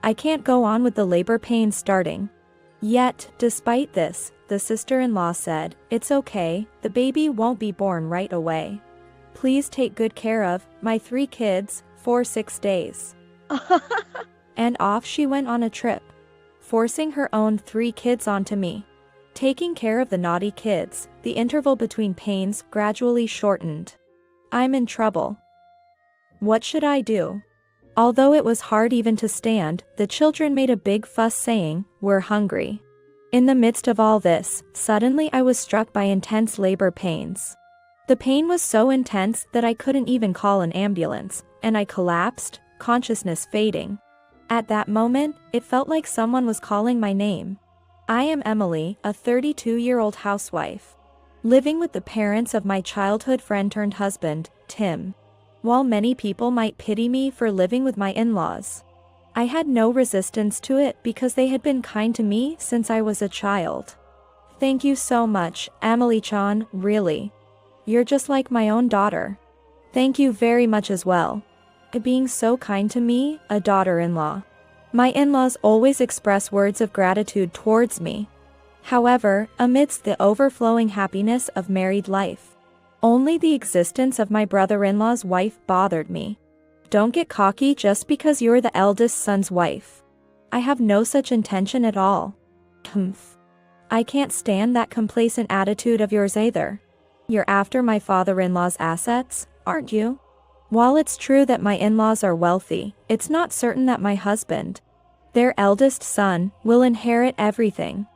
I can't go on with the labor pains starting. Yet, despite this, the sister-in-law said, "It's okay, the baby won't be born right away. Please take good care of my 3 kids for 6 days." And off she went on a trip, forcing her own 3 kids onto me. Taking care of the naughty kids, the interval between pains gradually shortened. I'm in trouble. What should I do? Although it was hard even to stand, the children made a big fuss saying, "We're hungry." In the midst of all this, suddenly I was struck by intense labor pains. The pain was so intense that I couldn't even call an ambulance, and I collapsed, consciousness fading. At that moment, it felt like someone was calling my name. I am Emily, a 32-year-old housewife, living with the parents of my childhood friend turned husband, Tim. While many people might pity me for living with my in-laws, I had no resistance to it because they had been kind to me since I was a child. Thank you so much, Emily-chan, really. You're just like my own daughter. Thank you very much as well. Being so kind to me, a daughter-in-law. My in-laws always express words of gratitude towards me. However, amidst the overflowing happiness of married life, only the existence of my brother-in-law's wife bothered me. Don't get cocky just because you're the eldest son's wife. I have no such intention at all. Humph. I can't stand that complacent attitude of yours either. You're after my father-in-law's assets, aren't you? While it's true that my in-laws are wealthy, it's not certain that my husband, their eldest son, will inherit everything.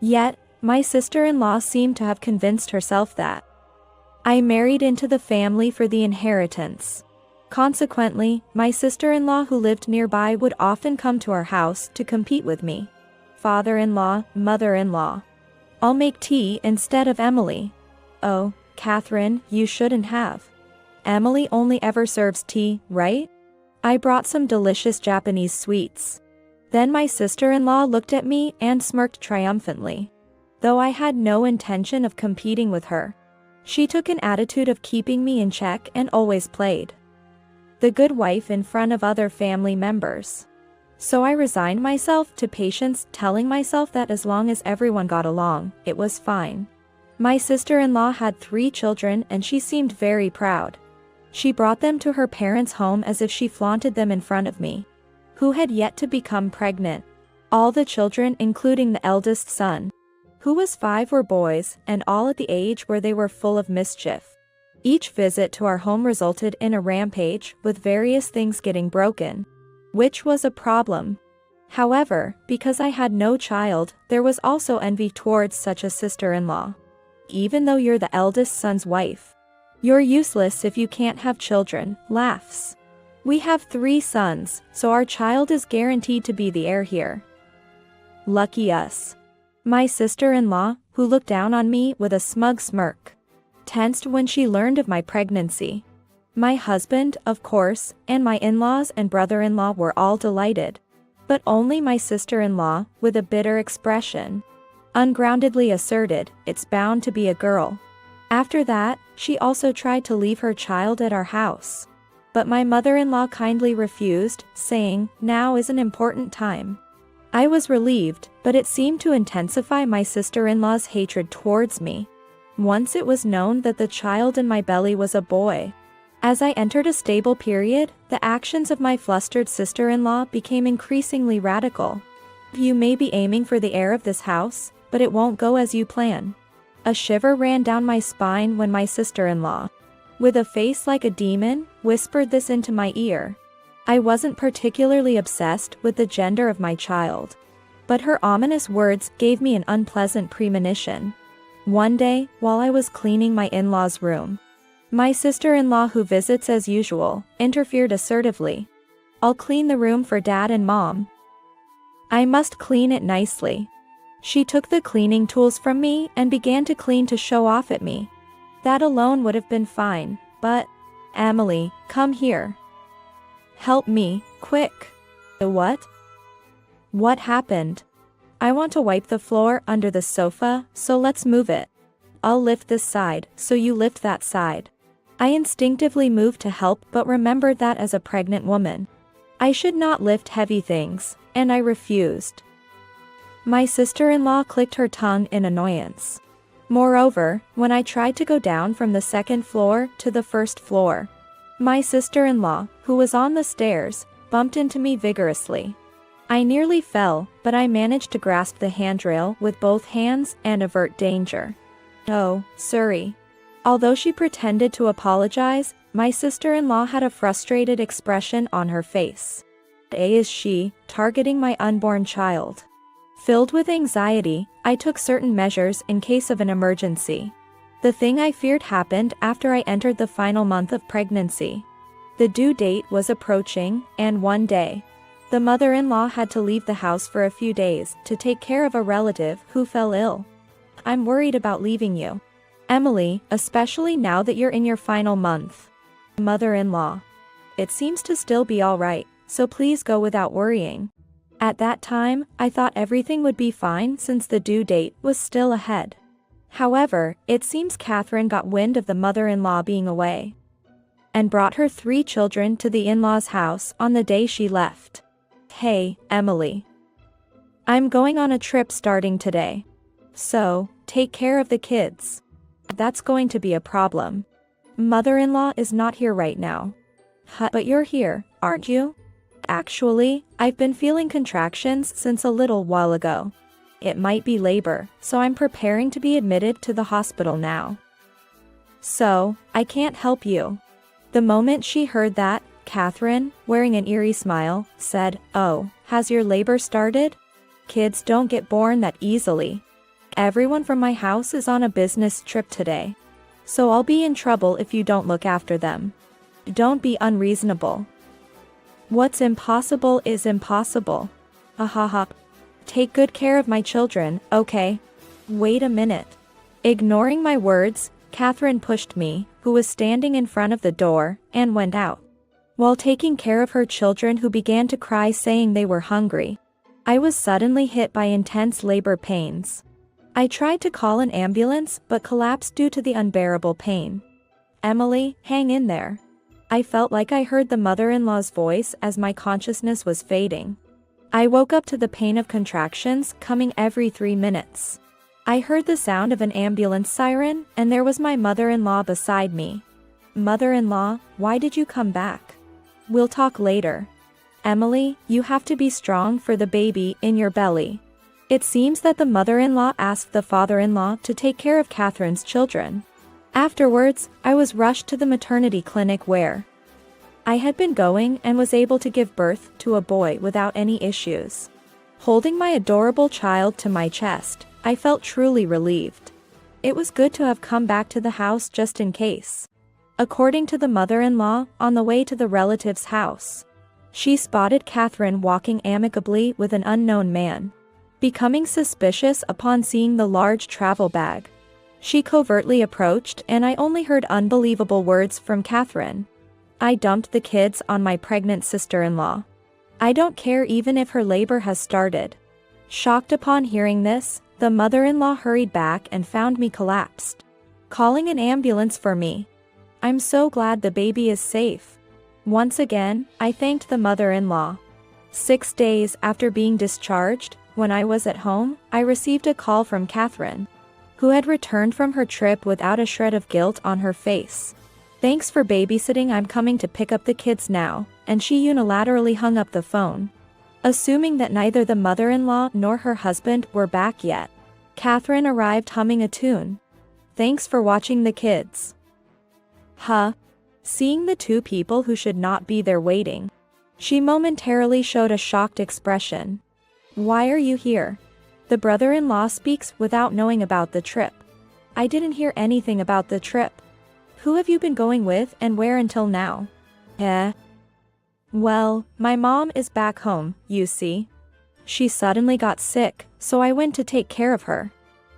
Yet, my sister-in-law seemed to have convinced herself that I married into the family for the inheritance. Consequently, my sister-in-law who lived nearby would often come to our house to compete with me. Father-in-law, mother-in-law. I'll make tea instead of Emily. Oh, Catherine, you shouldn't have. Emily only ever serves tea, right? I brought some delicious Japanese sweets. Then my sister-in-law looked at me and smirked triumphantly. Though I had no intention of competing with her, she took an attitude of keeping me in check and always played the good wife in front of other family members. So I resigned myself to patience, telling myself that as long as everyone got along, it was fine. My sister-in-law had 3 children and she seemed very proud. She brought them to her parents' home as if she flaunted them in front of me, who had yet to become pregnant. All the children, including the eldest son, who was 5, were boys, and all at the age where they were full of mischief. Each visit to our home resulted in a rampage, with various things getting broken, which was a problem. However, because I had no child, there was also envy towards such a sister-in-law. Even though you're the eldest son's wife, you're useless if you can't have children, laughs. We have 3 sons, so our child is guaranteed to be the heir here. Lucky us. My sister-in-law, who looked down on me with a smug smirk, tensed when she learned of my pregnancy. My husband, of course, and my in-laws and brother-in-law were all delighted. But only my sister-in-law, with a bitter expression, ungroundedly asserted, "It's bound to be a girl." After that, she also tried to leave her child at our house. But my mother-in-law kindly refused, saying, "Now is an important time." I was relieved, but it seemed to intensify my sister-in-law's hatred towards me. Once it was known that the child in my belly was a boy. As I entered a stable period, the actions of my flustered sister-in-law became increasingly radical. You may be aiming for the heir of this house, but it won't go as you plan. A shiver ran down my spine when my sister-in-law, with a face like a demon, whispered this into my ear. I wasn't particularly obsessed with the gender of my child, but her ominous words gave me an unpleasant premonition. One day, while I was cleaning my in-laws' room, my sister-in-law, who visits as usual, interfered assertively. "I'll clean the room for Dad and Mom. I must clean it nicely." She took the cleaning tools from me and began to clean to show off at me. That alone would have been fine, but, "Emily, come here. Help me, quick." What? What happened? "I want to wipe the floor under the sofa, so let's move it. I'll lift this side, so you lift that side." I instinctively moved to help but remembered that as a pregnant woman, I should not lift heavy things, and I refused. My sister-in-law clicked her tongue in annoyance. Moreover, when I tried to go down from the second floor to the first floor, my sister-in-law, who was on the stairs, bumped into me vigorously. I nearly fell, but I managed to grasp the handrail with both hands and avert danger. Oh, sorry. Although she pretended to apologize, my sister-in-law had a frustrated expression on her face. Is she targeting my unborn child? Filled with anxiety, I took certain measures in case of an emergency. The thing I feared happened after I entered the final month of pregnancy. The due date was approaching, and one day, the mother-in-law had to leave the house for a few days to take care of a relative who fell ill. I'm worried about leaving you, Emily, especially now that you're in your final month. Mother-in-law. It seems to still be all right, so please go without worrying. At that time, I thought everything would be fine since the due date was still ahead. However, it seems Catherine got wind of the mother-in-law being away and brought her 3 children to the in-laws' house on the day she left. Hey, Emily. I'm going on a trip starting today. So, take care of the kids. That's going to be a problem. Mother-in-law is not here right now. But you're here, aren't you? Actually, I've been feeling contractions since a little while ago. It might be labor, so I'm preparing to be admitted to the hospital now. So, I can't help you. The moment she heard that, Catherine, wearing an eerie smile, said, "Oh, has your labor started? Kids don't get born that easily. Everyone from my house is on a business trip today. So I'll be in trouble if you don't look after them. Don't be unreasonable. What's impossible is impossible. Ahaha. Take good care of my children, okay? Wait a minute." Ignoring my words, Catherine pushed me, who was standing in front of the door, and went out. While taking care of her children who began to cry saying they were hungry, I was suddenly hit by intense labor pains. I tried to call an ambulance but collapsed due to the unbearable pain. Emily, hang in there. I felt like I heard the mother-in-law's voice as my consciousness was fading. I woke up to the pain of contractions coming every 3 minutes. I heard the sound of an ambulance siren, and there was my mother-in-law beside me. Mother-in-law, why did you come back? We'll talk later. Emily, you have to be strong for the baby in your belly. It seems that the mother-in-law asked the father-in-law to take care of Catherine's children. Afterwards, I was rushed to the maternity clinic where I had been going and was able to give birth to a boy without any issues. Holding my adorable child to my chest, I felt truly relieved. It was good to have come back to the house just in case. According to the mother-in-law, on the way to the relative's house, she spotted Catherine walking amicably with an unknown man. Becoming suspicious upon seeing the large travel bag, she covertly approached, and I only heard unbelievable words from Catherine. I dumped the kids on my pregnant sister-in-law. I don't care even if her labor has started. Shocked upon hearing this, the mother-in-law hurried back and found me collapsed, calling an ambulance for me. I'm so glad the baby is safe. Once again, I thanked the mother-in-law. 6 days after being discharged, when I was at home, I received a call from Catherine, who had returned from her trip without a shred of guilt on her face. Thanks for babysitting, I'm coming to pick up the kids now, and she unilaterally hung up the phone. Assuming that neither the mother-in-law nor her husband were back yet, Catherine arrived humming a tune. Thanks for watching the kids. Seeing the 2 people who should not be there waiting, she momentarily showed a shocked expression. Why are you here? The brother-in-law speaks without knowing about the trip. I didn't hear anything about the trip. Who have you been going with and where until now? Well, my mom is back home, you see. She suddenly got sick, so I went to take care of her.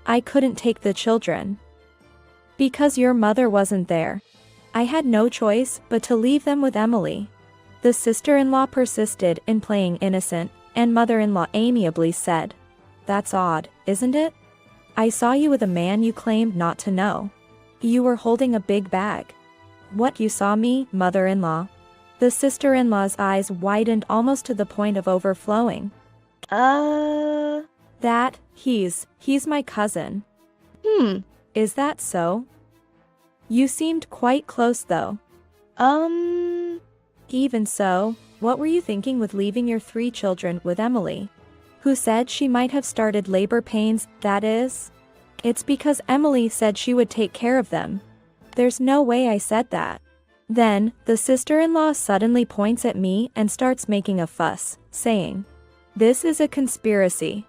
I couldn't take the children because your mother wasn't there. I had no choice but to leave them with Emily. The sister-in-law persisted in playing innocent, and mother-in-law amiably said, That's odd, isn't it? I saw you with a man you claimed not to know. You were holding a big bag. What, you saw me, mother-in-law? The sister-in-law's eyes widened almost to the point of overflowing. He's my cousin. Is that so? You seemed quite close though. Even so, what were you thinking with leaving your 3 children with Emily? Who said she might have started labor pains, that is? It's because Emily said she would take care of them. There's no way I said that. Then, the sister-in-law suddenly points at me and starts making a fuss, saying, "This is a conspiracy.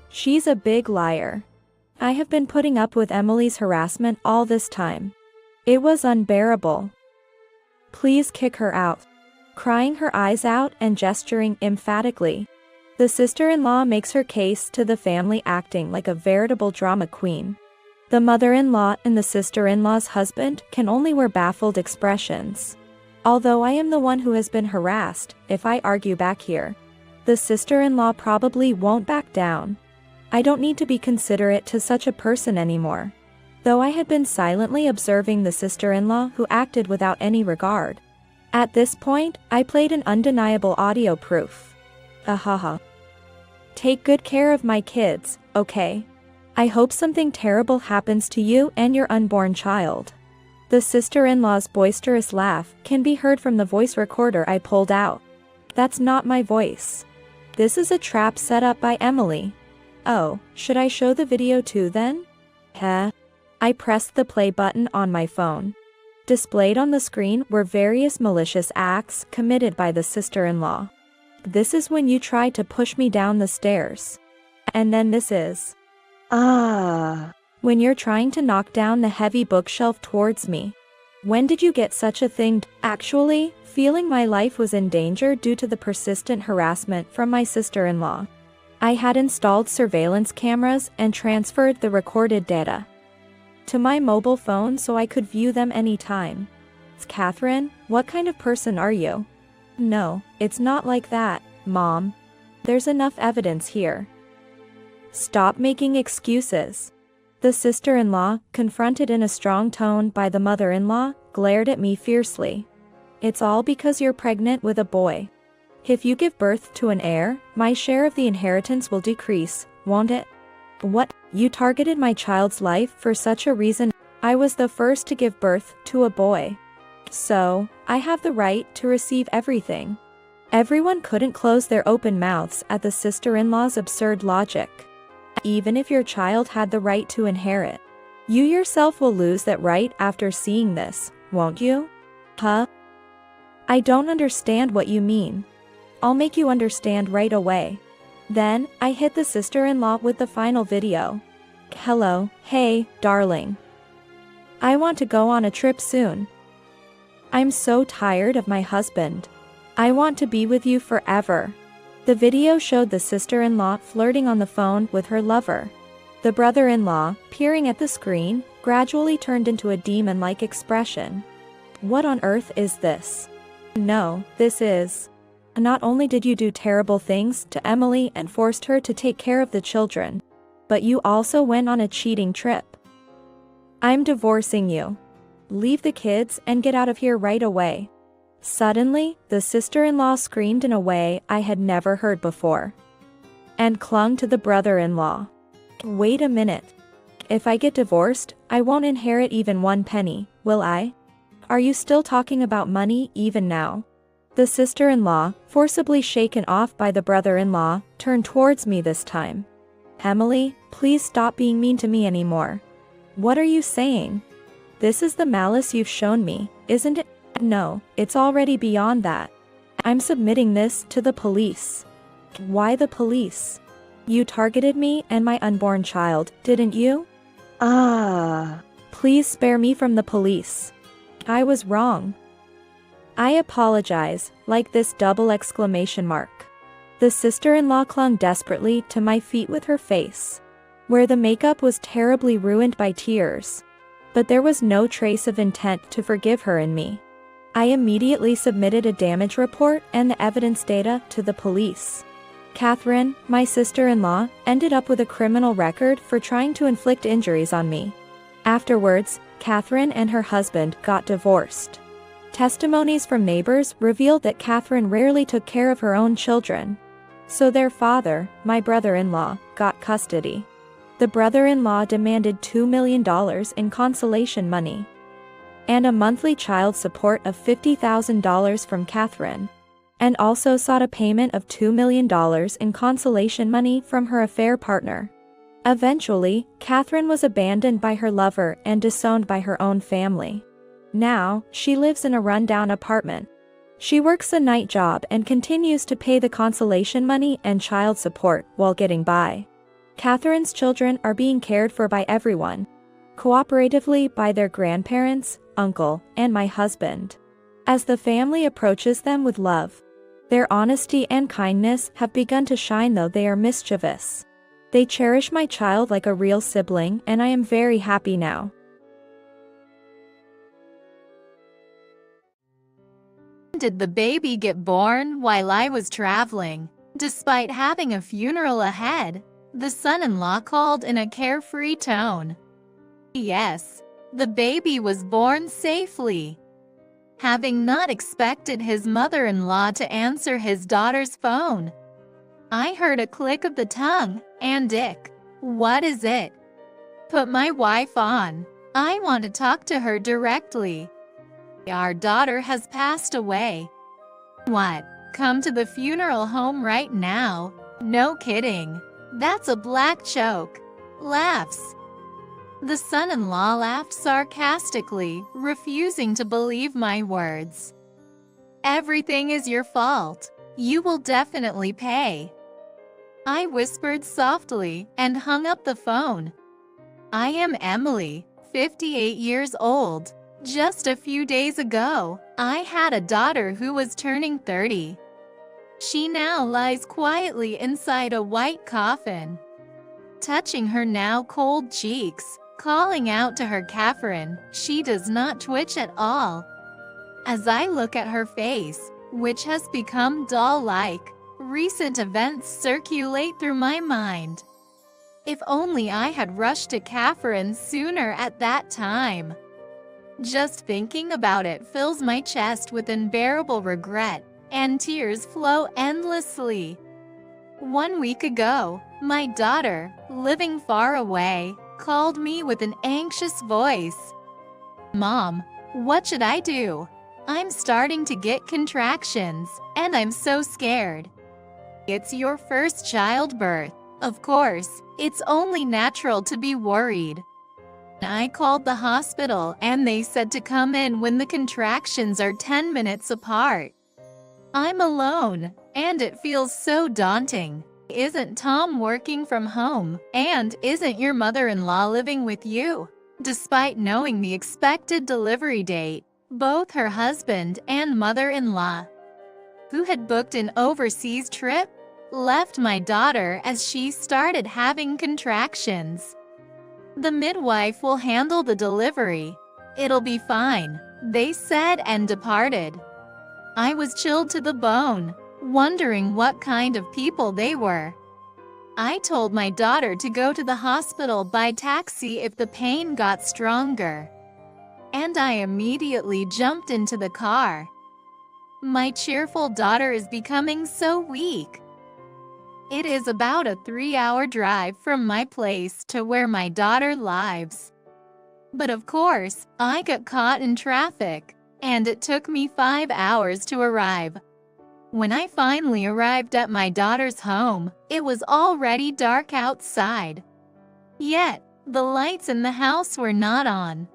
She's a big liar. I have been putting up with Emily's harassment all this time. It was unbearable. Please kick her out." Crying her eyes out and gesturing emphatically, the sister-in-law makes her case to the family, acting like a veritable drama queen. The mother-in-law and the sister-in-law's husband can only wear baffled expressions. Although I am the one who has been harassed, if I argue back here, the sister-in-law probably won't back down. I don't need to be considerate to such a person anymore. Though I had been silently observing the sister-in-law who acted without any regard. At this point, I played an undeniable audio proof. Ahaha. Take good care of my kids, okay? I hope something terrible happens to you and your unborn child. The sister-in-law's boisterous laugh can be heard from the voice recorder I pulled out. That's not my voice. This is a trap set up by Emily. Oh, should I show the video too then? I pressed the play button on my phone. Displayed on the screen were various malicious acts committed by the sister-in-law. This is when you tried to push me down the stairs. And then this is... when you're trying to knock down the heavy bookshelf towards me. When did you get such a thing? Actually, feeling my life was in danger due to the persistent harassment from my sister-in-law, I had installed surveillance cameras and transferred the recorded data to my mobile phone so I could view them anytime. Catherine, what kind of person are you? No, it's not like that, Mom. There's enough evidence here. Stop making excuses. The sister-in-law, confronted in a strong tone by the mother-in-law, glared at me fiercely. It's all because you're pregnant with a boy. If you give birth to an heir, my share of the inheritance will decrease, won't it? What? You targeted my child's life for such a reason? I was the first to give birth to a boy. So, I have the right to receive everything. Everyone couldn't close their open mouths at the sister-in-law's absurd logic. Even if your child had the right to inherit, you yourself will lose that right after seeing this, won't you? I don't understand what you mean. I'll make you understand right away. Then, I hit the sister-in-law with the final video. Hello, hey, darling. I want to go on a trip soon. I'm so tired of my husband. I want to be with you forever. The video showed the sister-in-law flirting on the phone with her lover. The brother-in-law, peering at the screen, gradually turned into a demon-like expression. What on earth is this? No, this is... Not only did you do terrible things to Emily and forced her to take care of the children, but you also went on a cheating trip. I'm divorcing you. Leave the kids and get out of here right away. Suddenly, the sister-in-law screamed in a way I had never heard before, and clung to the brother-in-law. Wait a minute. If I get divorced, I won't inherit even 1 penny, will I? Are you still talking about money even now? The sister-in-law, forcibly shaken off by the brother-in-law, turned towards me this time. Emily, please stop being mean to me anymore. What are you saying? This is the malice you've shown me, isn't it? No, it's already beyond that. I'm submitting this to the police. Why the police? You targeted me and my unborn child, didn't you? Please spare me from the police. I was wrong. I apologize, like this double exclamation mark. The sister-in-law clung desperately to my feet with her face, where the makeup was terribly ruined by tears. But there was no trace of intent to forgive her in me. I immediately submitted a damage report and the evidence data to the police. Catherine, my sister-in-law, ended up with a criminal record for trying to inflict injuries on me. Afterwards, Catherine and her husband got divorced. Testimonies from neighbors revealed that Catherine rarely took care of her own children. So their father, my brother-in-law, got custody. The brother-in-law demanded $2 million in consolation money and a monthly child support of $50,000 from Catherine, and also sought a payment of $2 million in consolation money from her affair partner. Eventually, Catherine was abandoned by her lover and disowned by her own family. Now, she lives in a rundown apartment. She works a night job and continues to pay the consolation money and child support while getting by. Catherine's children are being cared for by everyone, cooperatively by their grandparents, uncle, and my husband. As the family approaches them with love, their honesty and kindness have begun to shine, though they are mischievous. They cherish my child like a real sibling, and I am very happy now. Did the baby get born while I was traveling? Despite having a funeral ahead, the son-in-law called in a carefree tone. Yes, the baby was born safely. Having not expected his mother-in-law to answer his daughter's phone, I heard a click of the tongue, and Dick, what is it? Put my wife on. I want to talk to her directly. Our daughter has passed away. What? Come to the funeral home right now? No kidding. That's a black joke. Laughs. The son-in-law laughed sarcastically, refusing to believe my words. Everything is your fault. You will definitely pay. I whispered softly and hung up the phone. I am Emily, 58 years old. Just a few days ago, I had a daughter who was turning 30. She now lies quietly inside a white coffin. Touching her now cold cheeks, calling out to her Catherine, she does not twitch at all. As I look at her face, which has become doll-like, recent events circulate through my mind. If only I had rushed to Catherine sooner at that time. Just thinking about it fills my chest with unbearable regret, and tears flow endlessly. 1 week ago, my daughter, living far away, called me with an anxious voice. Mom, what should I do? I'm starting to get contractions, and I'm so scared. It's your first childbirth. Of course, it's only natural to be worried. I called the hospital and they said to come in when the contractions are 10 minutes apart. I'm alone, and it feels so daunting. Isn't Tom working from home? And isn't your mother-in-law living with you? Despite knowing the expected delivery date, both her husband and mother-in-law, who had booked an overseas trip, left my daughter as she started having contractions. The midwife will handle the delivery. It'll be fine, they said and departed. I was chilled to the bone, wondering what kind of people they were. I told my daughter to go to the hospital by taxi if the pain got stronger. And I immediately jumped into the car. My cheerful daughter is becoming so weak. It is about a 3-hour drive from my place to where my daughter lives. But of course, I got caught in traffic, and it took me 5 hours to arrive. When I finally arrived at my daughter's home, it was already dark outside. Yet, the lights in the house were not on.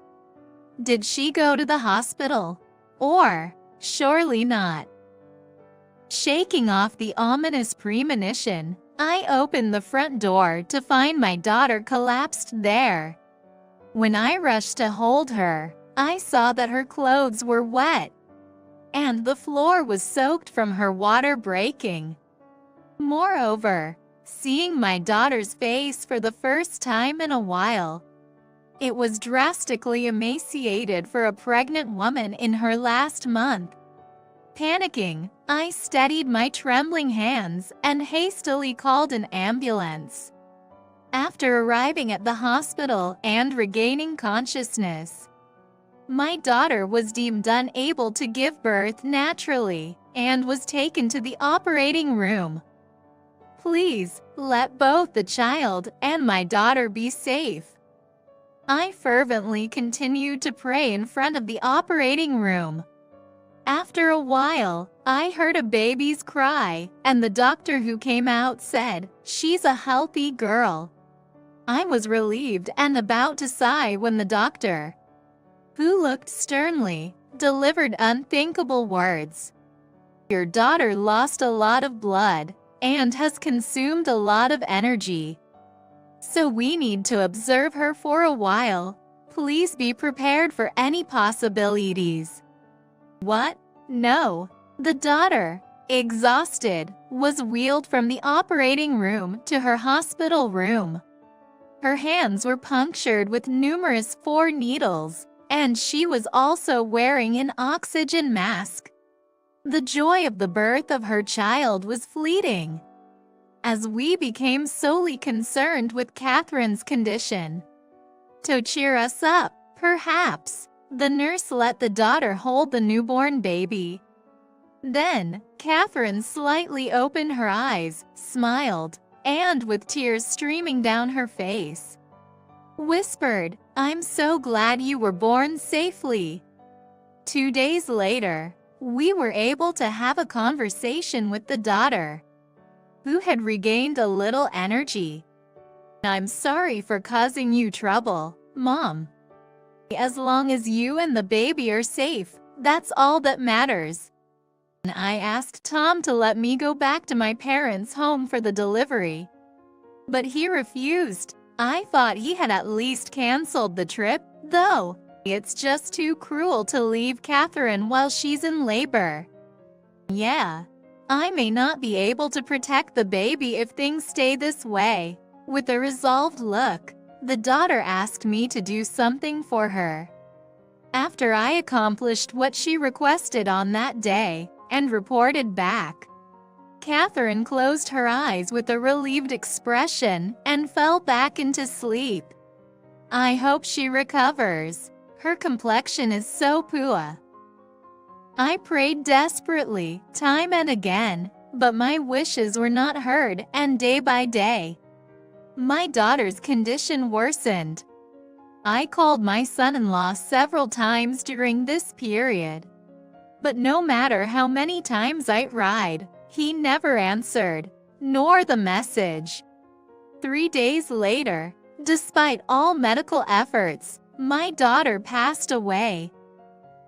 Did she go to the hospital? Or, surely not. Shaking off the ominous premonition, I opened the front door to find my daughter collapsed there. When I rushed to hold her, I saw that her clothes were wet, and the floor was soaked from her water breaking. Moreover, seeing my daughter's face for the first time in a while, it was drastically emaciated for a pregnant woman in her last month. Panicking, I steadied my trembling hands and hastily called an ambulance. After arriving at the hospital and regaining consciousness, My daughter was deemed unable to give birth naturally and was taken to the operating room. Please, let both the child and my daughter be safe. I fervently continued to pray in front of the operating room. After a while, I heard a baby's cry, and the doctor who came out said, "She's a healthy girl." I was relieved and about to sigh when the doctor, who looked sternly, delivered unthinkable words. "Your daughter lost a lot of blood and has consumed a lot of energy. So we need to observe her for a while. Please be prepared for any possibilities." What? No. The daughter, exhausted, was wheeled from the operating room to her hospital room. Her hands were punctured with numerous 4 needles, and she was also wearing an oxygen mask. The joy of the birth of her child was fleeting, as we became solely concerned with Catherine's condition. To cheer us up, perhaps, the nurse let the daughter hold the newborn baby. Then, Catherine slightly opened her eyes, smiled, and with tears streaming down her face, whispered, "I'm so glad you were born safely." 2 days later, we were able to have a conversation with the daughter, who had regained a little energy. "I'm sorry for causing you trouble, Mom. As long as you and the baby are safe, that's all that matters." I asked Tom to let me go back to my parents' home for the delivery, but he refused. I thought he had at least canceled the trip, though. It's just too cruel to leave Catherine while she's in labor. Yeah, I may not be able to protect the baby if things stay this way. With a resolved look, the daughter asked me to do something for her. After I accomplished what she requested on that day and reported back, Catherine closed her eyes with a relieved expression and fell back into sleep. I hope she recovers. Her complexion is so poor. I prayed desperately, time and again, but my wishes were not heard, and day by day, my daughter's condition worsened. I called my son-in-law several times during this period, but no matter how many times I tried, he never answered, nor the message. 3 days later, despite all medical efforts, my daughter passed away,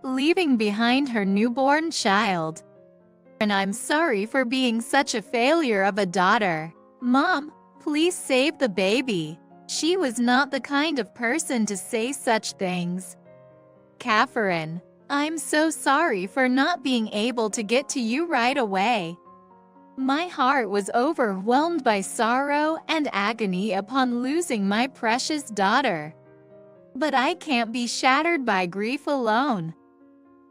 leaving behind her newborn child. And I'm sorry for being such a failure of a daughter. Mom, please save the baby. She was not the kind of person to say such things. Catherine, I'm so sorry for not being able to get to you right away. My heart was overwhelmed by sorrow and agony upon losing my precious daughter. But I can't be shattered by grief alone.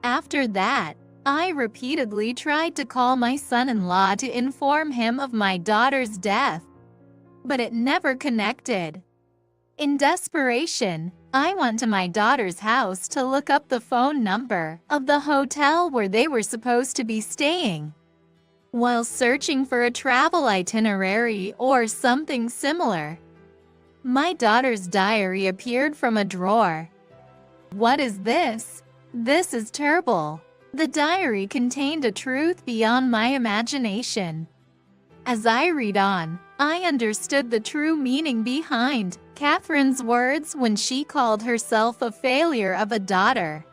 After that, I repeatedly tried to call my son-in-law to inform him of my daughter's death, but it never connected. In desperation, I went to my daughter's house to look up the phone number of the hotel where they were supposed to be staying. While searching for a travel itinerary or something similar, my daughter's diary appeared from a drawer. What is this? This is terrible. The diary contained a truth beyond my imagination. As I read on, I understood the true meaning behind Catherine's words when she called herself a failure of a daughter.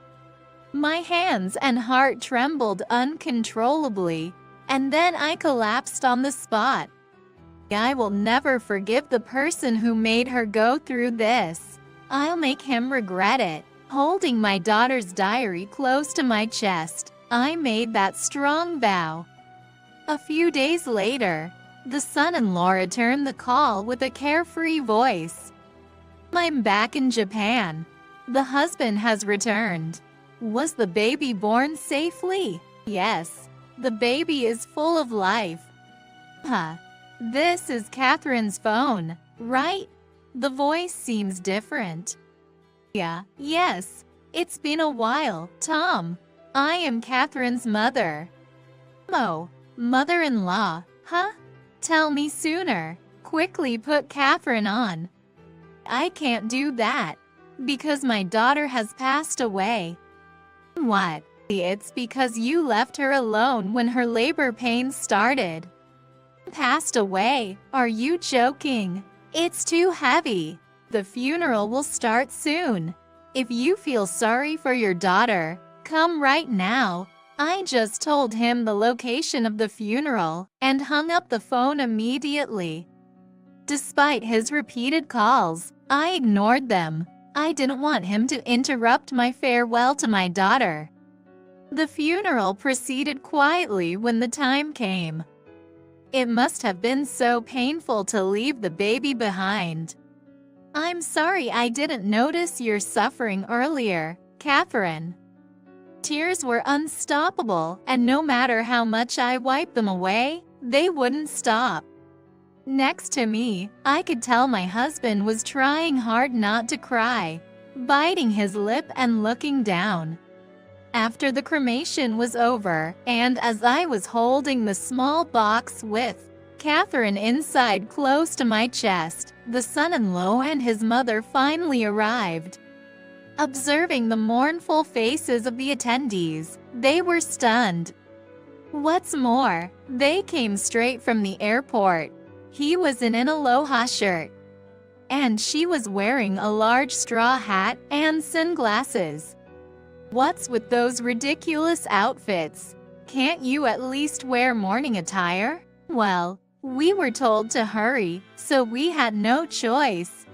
My hands and heart trembled uncontrollably, and then I collapsed on the spot. I will never forgive the person who made her go through this. I'll make him regret it. Holding my daughter's diary close to my chest, I made that strong vow. A few days later, the son-in-law returned the call with a carefree voice. I'm back in Japan. The husband has returned. Was the baby born safely? Yes, the baby is full of life. This is Catherine's phone, right? The voice seems different. Yeah, yes. It's been a while, Tom. I am Catherine's mother. Oh, mother-in-law, huh? Tell me sooner. Quickly put Catherine on. I can't do that, because my daughter has passed away. What? It's because you left her alone when her labor pains started. Passed away? Are you joking? It's too heavy. The funeral will start soon. If you feel sorry for your daughter, come right now. I just told him the location of the funeral and hung up the phone immediately. Despite his repeated calls, I ignored them. I didn't want him to interrupt my farewell to my daughter. The funeral proceeded quietly when the time came. It must have been so painful to leave the baby behind. I'm sorry I didn't notice your suffering earlier, Catherine. Tears were unstoppable, and no matter how much I wiped them away, they wouldn't stop. Next to me, I could tell my husband was trying hard not to cry, biting his lip and looking down. After the cremation was over, and as I was holding the small box with Catherine inside close to my chest, the son-in-law and his mother finally arrived. Observing the mournful faces of the attendees, they were stunned. What's more, they came straight from the airport. He was in an aloha shirt, and she was wearing a large straw hat and sunglasses. What's with those ridiculous outfits? Can't you at least wear morning attire? Well, we were told to hurry, so we had no choice.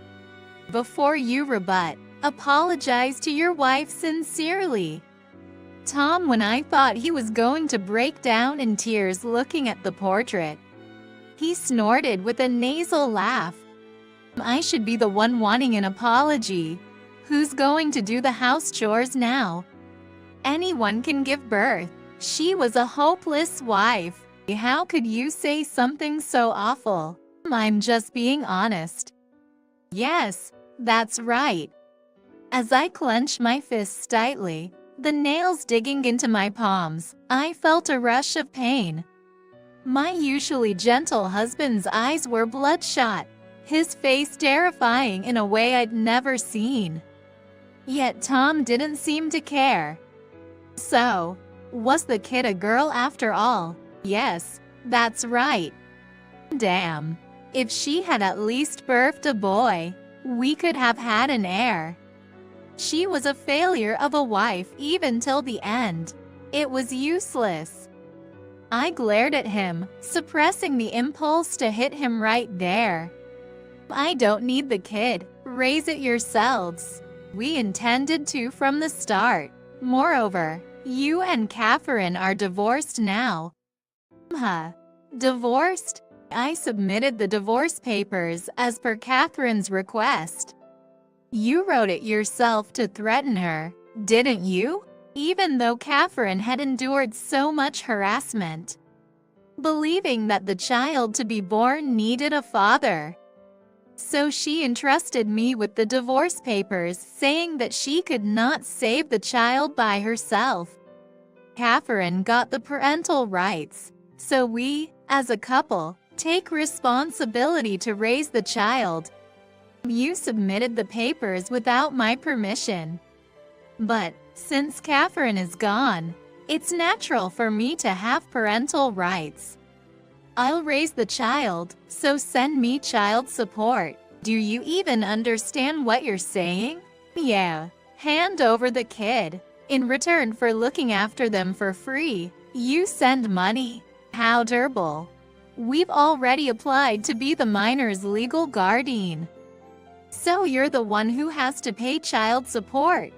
Before you rebut, apologize to your wife sincerely. Tom, when I thought he was going to break down in tears looking at the portrait, he snorted with a nasal laugh. I should be the one wanting an apology. Who's going to do the house chores now? Anyone can give birth. She was a hopeless wife. How could you say something so awful? I'm just being honest. Yes, that's right. As I clenched my fists tightly, the nails digging into my palms, I felt a rush of pain. My usually gentle husband's eyes were bloodshot, his face terrifying in a way I'd never seen. Yet Tom didn't seem to care. So, was the kid a girl after all? Yes, that's right. Damn, if she had at least birthed a boy, we could have had an heir. She was a failure of a wife even till the end. It was useless. I glared at him, suppressing the impulse to hit him right there. I don't need the kid. Raise it yourselves. We intended to from the start. Moreover, you and Catherine are divorced now. Divorced? I submitted the divorce papers as per Catherine's request. You wrote it yourself to threaten her, didn't you? Even though Catherine had endured so much harassment, believing that the child to be born needed a father. So she entrusted me with the divorce papers, saying that she could not save the child by herself. Catherine got the parental rights, so we, as a couple, take responsibility to raise the child. You submitted the papers without my permission. But, since Catherine is gone, it's natural for me to have parental rights. I'll raise the child, so send me child support. Do you even understand what you're saying? Yeah, hand over the kid. In return for looking after them for free, you send money. How terrible. We've already applied to be the minor's legal guardian. So you're the one who has to pay child support.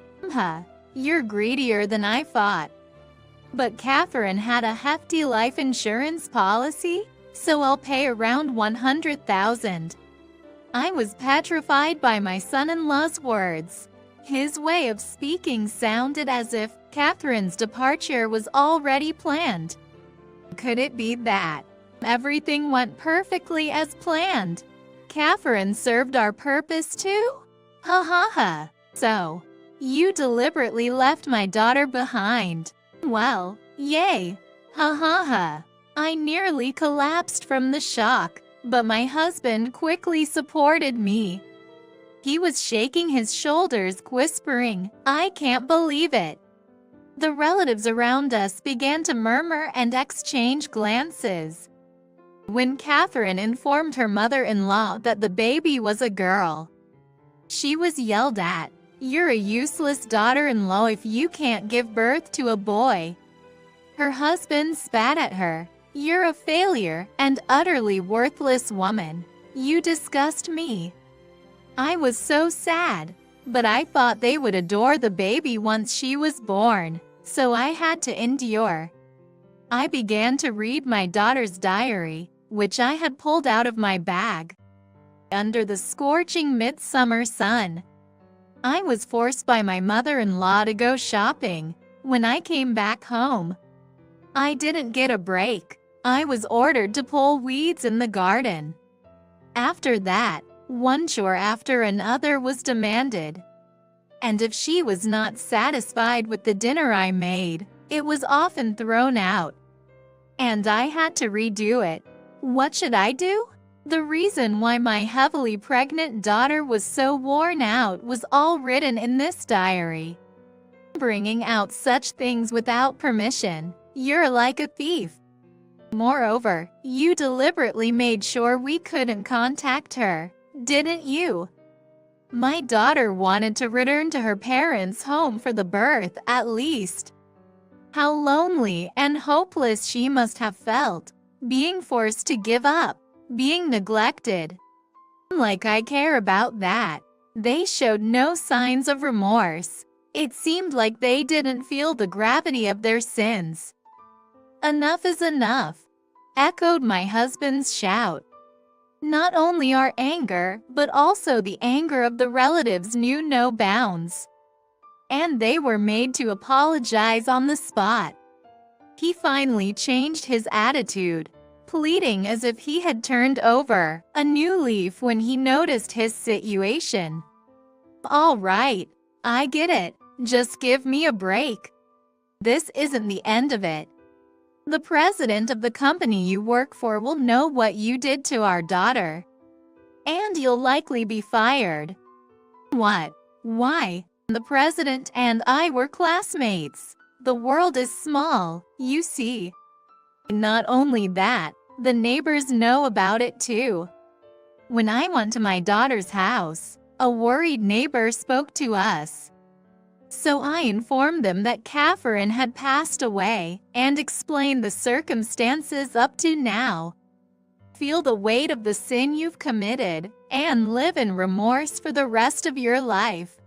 You're greedier than I thought. But Catherine had a hefty life insurance policy, so I'll pay around $100,000. I was petrified by my son-in-law's words. His way of speaking sounded as if Catherine's departure was already planned. Could it be that everything went perfectly as planned? Catherine served our purpose too? Ha ha ha. So, You deliberately left my daughter behind. Well, yay. Ha ha ha. I nearly collapsed from the shock, but my husband quickly supported me. He was shaking his shoulders, whispering, "I can't believe it." The relatives around us began to murmur and exchange glances. When Catherine informed her mother-in-law that the baby was a girl, she was yelled at. "You're a useless daughter-in-law if you can't give birth to a boy." Her husband spat at her. "You're a failure and utterly worthless woman. You disgust me." I was so sad, but I thought they would adore the baby once she was born, so I had to endure. I began to read my daughter's diary, which I had pulled out of my bag. Under the scorching midsummer sun, I was forced by my mother-in-law to go shopping. When I came back home, I didn't get a break. I was ordered to pull weeds in the garden. After that, one chore after another was demanded. And if she was not satisfied with the dinner I made, it was often thrown out. And I had to redo it. What should I do? The reason why my heavily pregnant daughter was so worn out was all written in this diary. Bringing out such things without permission, you're like a thief. Moreover, you deliberately made sure we couldn't contact her, didn't you? My daughter wanted to return to her parents' home for the birth, at least. How lonely and hopeless she must have felt, being forced to give up, being neglected. Like I care about that. They showed no signs of remorse. It seemed like they didn't feel the gravity of their sins. "Enough is enough," echoed my husband's shout. Not only our anger, but also the anger of the relatives knew no bounds. And they were made to apologize on the spot. He finally changed his attitude, pleading as if he had turned over a new leaf when he noticed his situation. "All right, I get it. Just give me a break. This isn't the end of it. The president of the company you work for will know what you did to our daughter. And you'll likely be fired." "What? Why? The president and I were classmates. The world is small, you see." "Not only that, the neighbors know about it too. When I went to my daughter's house, a worried neighbor spoke to us. So I informed them that Catherine had passed away and explained the circumstances up to now. Feel the weight of the sin you've committed and live in remorse for the rest of your life.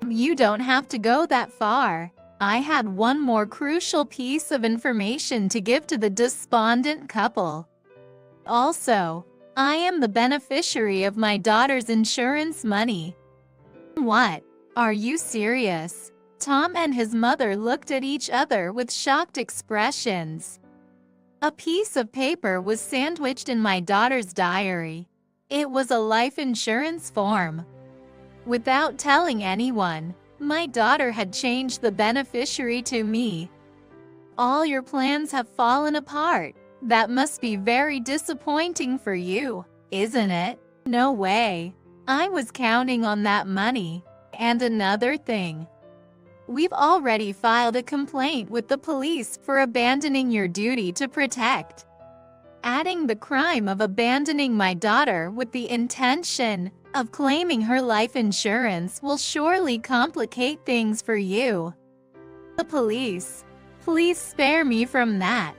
You don't have to go that far. I had one more crucial piece of information to give to the despondent couple. Also, I am the beneficiary of my daughter's insurance money." "What? Are you serious?" Tom and his mother looked at each other with shocked expressions. A piece of paper was sandwiched in my daughter's diary. It was a life insurance form. Without telling anyone, my daughter had changed the beneficiary to me. "All your plans have fallen apart. That must be very disappointing for you, isn't it?" "No way. I was counting on that money. And another thing. We've already filed a complaint with the police for abandoning your duty to protect. Adding the crime of abandoning my daughter with the intention of claiming her life insurance will surely complicate things for you. The police. Please spare me from that.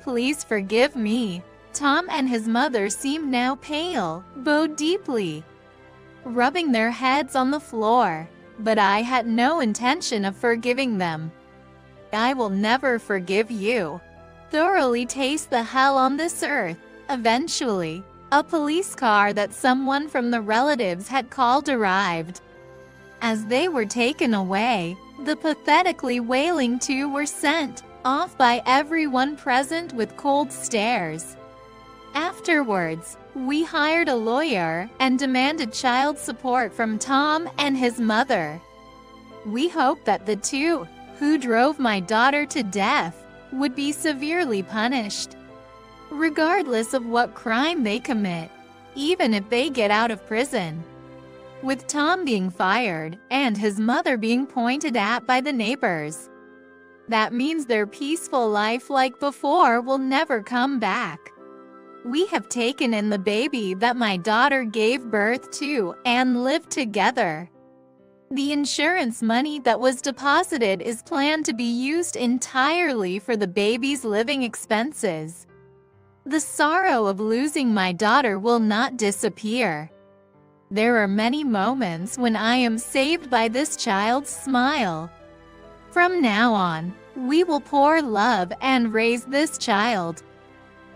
Please forgive me." Tom and his mother seemed now pale, bowed deeply, rubbing their heads on the floor. But I had no intention of forgiving them. "I will never forgive you. Thoroughly taste the hell on this earth." Eventually, a police car that someone from the relatives had called arrived. As they were taken away, the pathetically wailing two were sent off by everyone present with cold stares. Afterwards, we hired a lawyer and demanded child support from Tom and his mother. We hope that the two who drove my daughter to death would be severely punished, regardless of what crime they commit, even if they get out of prison. With Tom being fired and his mother being pointed at by the neighbors, that means their peaceful life like before will never come back. We have taken in the baby that my daughter gave birth to and lived together. The insurance money that was deposited is planned to be used entirely for the baby's living expenses. The sorrow of losing my daughter will not disappear. There are many moments when I am saved by this child's smile. From now on, we will pour love and raise this child,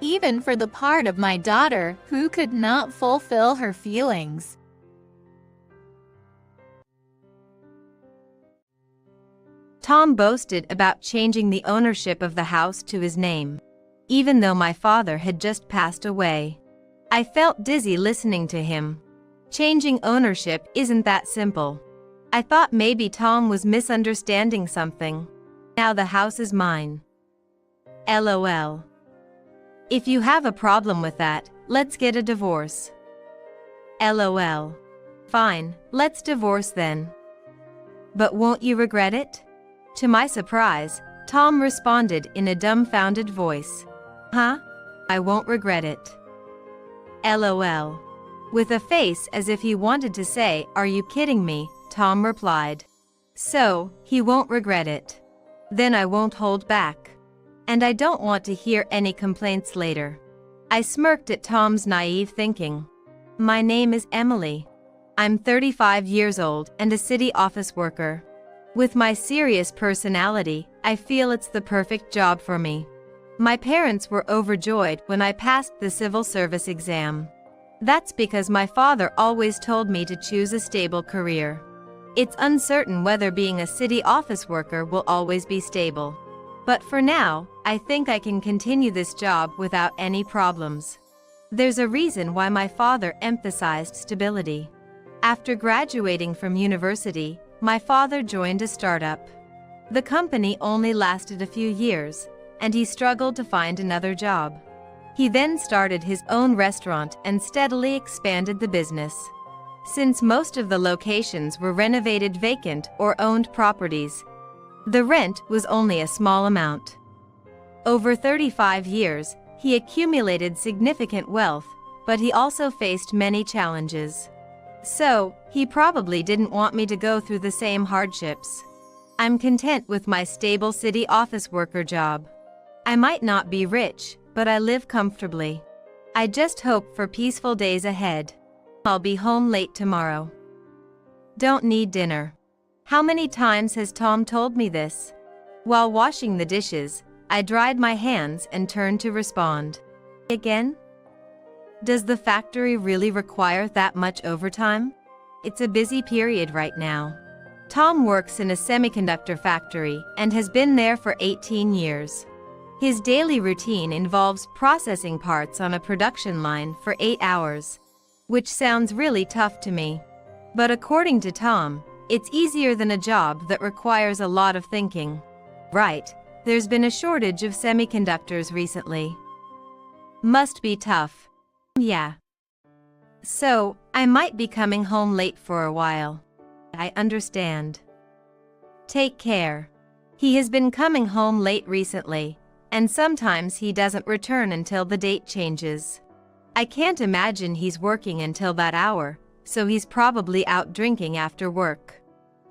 even for the part of my daughter who could not fulfill her feelings. Tom boasted about changing the ownership of the house to his name, even though my father had just passed away. I felt dizzy listening to him. Changing ownership isn't that simple. I thought maybe Tom was misunderstanding something. Now the house is mine. LOL. If you have a problem with that, let's get a divorce. LOL. Fine, let's divorce then. But won't you regret it? To my surprise, Tom responded in a dumbfounded voice. Huh? I won't regret it. LOL. With a face as if he wanted to say, "Are you kidding me?" Tom replied. So, he won't regret it. Then I won't hold back. And I don't want to hear any complaints later. I smirked at Tom's naive thinking. My name is Emily. I'm 35 years old and a city office worker. With my serious personality, I feel it's the perfect job for me. My parents were overjoyed when I passed the civil service exam. That's because my father always told me to choose a stable career. It's uncertain whether being a city office worker will always be stable. But for now, I think I can continue this job without any problems. There's a reason why my father emphasized stability. After graduating from university, my father joined a startup. The company only lasted a few years, and he struggled to find another job. He then started his own restaurant and steadily expanded the business. Since most of the locations were renovated vacant or owned properties, the rent was only a small amount. Over 35 years, he accumulated significant wealth, but he also faced many challenges. So, he probably didn't want me to go through the same hardships. I'm content with my stable city office worker job. I might not be rich, but I live comfortably. I just hope for peaceful days ahead. I'll be home late tomorrow. Don't need dinner. How many times has Tom told me this? While washing the dishes, I dried my hands and turned to respond. Again? Does the factory really require that much overtime? It's a busy period right now. Tom works in a semiconductor factory and has been there for 18 years. His daily routine involves processing parts on a production line for 8 hours, which sounds really tough to me. But according to Tom, it's easier than a job that requires a lot of thinking. Right, there's been a shortage of semiconductors recently. Must be tough. Yeah. So, I might be coming home late for a while. I understand. Take care. He has been coming home late recently, and sometimes he doesn't return until the date changes. I can't imagine he's working until that hour, so he's probably out drinking after work.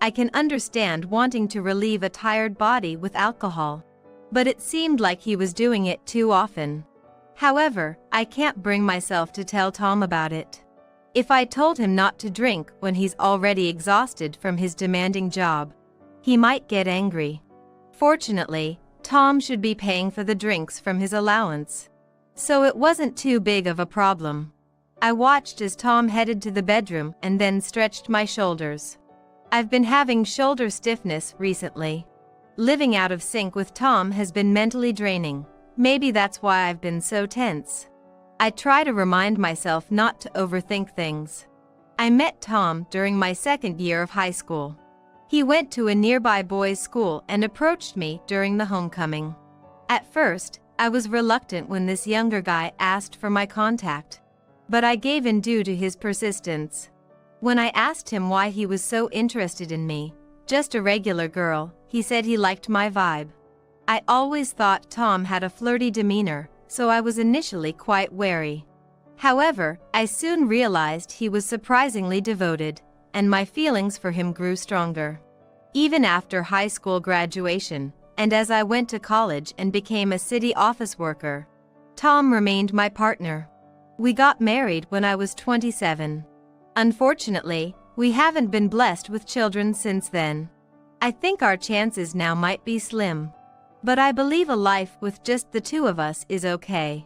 I can understand wanting to relieve a tired body with alcohol, but it seemed like he was doing it too often. However, I can't bring myself to tell Tom about it. If I told him not to drink when he's already exhausted from his demanding job, he might get angry. Fortunately, Tom should be paying for the drinks from his allowance, so it wasn't too big of a problem. I watched as Tom headed to the bedroom and then stretched my shoulders. I've been having shoulder stiffness recently. Living out of sync with Tom has been mentally draining. Maybe that's why I've been so tense. I try to remind myself not to overthink things. I met Tom during my second year of high school. He went to a nearby boys' school and approached me during the homecoming. At first, I was reluctant when this younger guy asked for my contact, but I gave in due to his persistence. When I asked him why he was so interested in me, just a regular girl, he said he liked my vibe. I always thought Tom had a flirty demeanor, so I was initially quite wary. However, I soon realized he was surprisingly devoted, and my feelings for him grew stronger. Even after high school graduation, and as I went to college and became a city office worker, Tom remained my partner. We got married when I was 27. Unfortunately, we haven't been blessed with children since then. I think our chances now might be slim. But I believe a life with just the two of us is okay.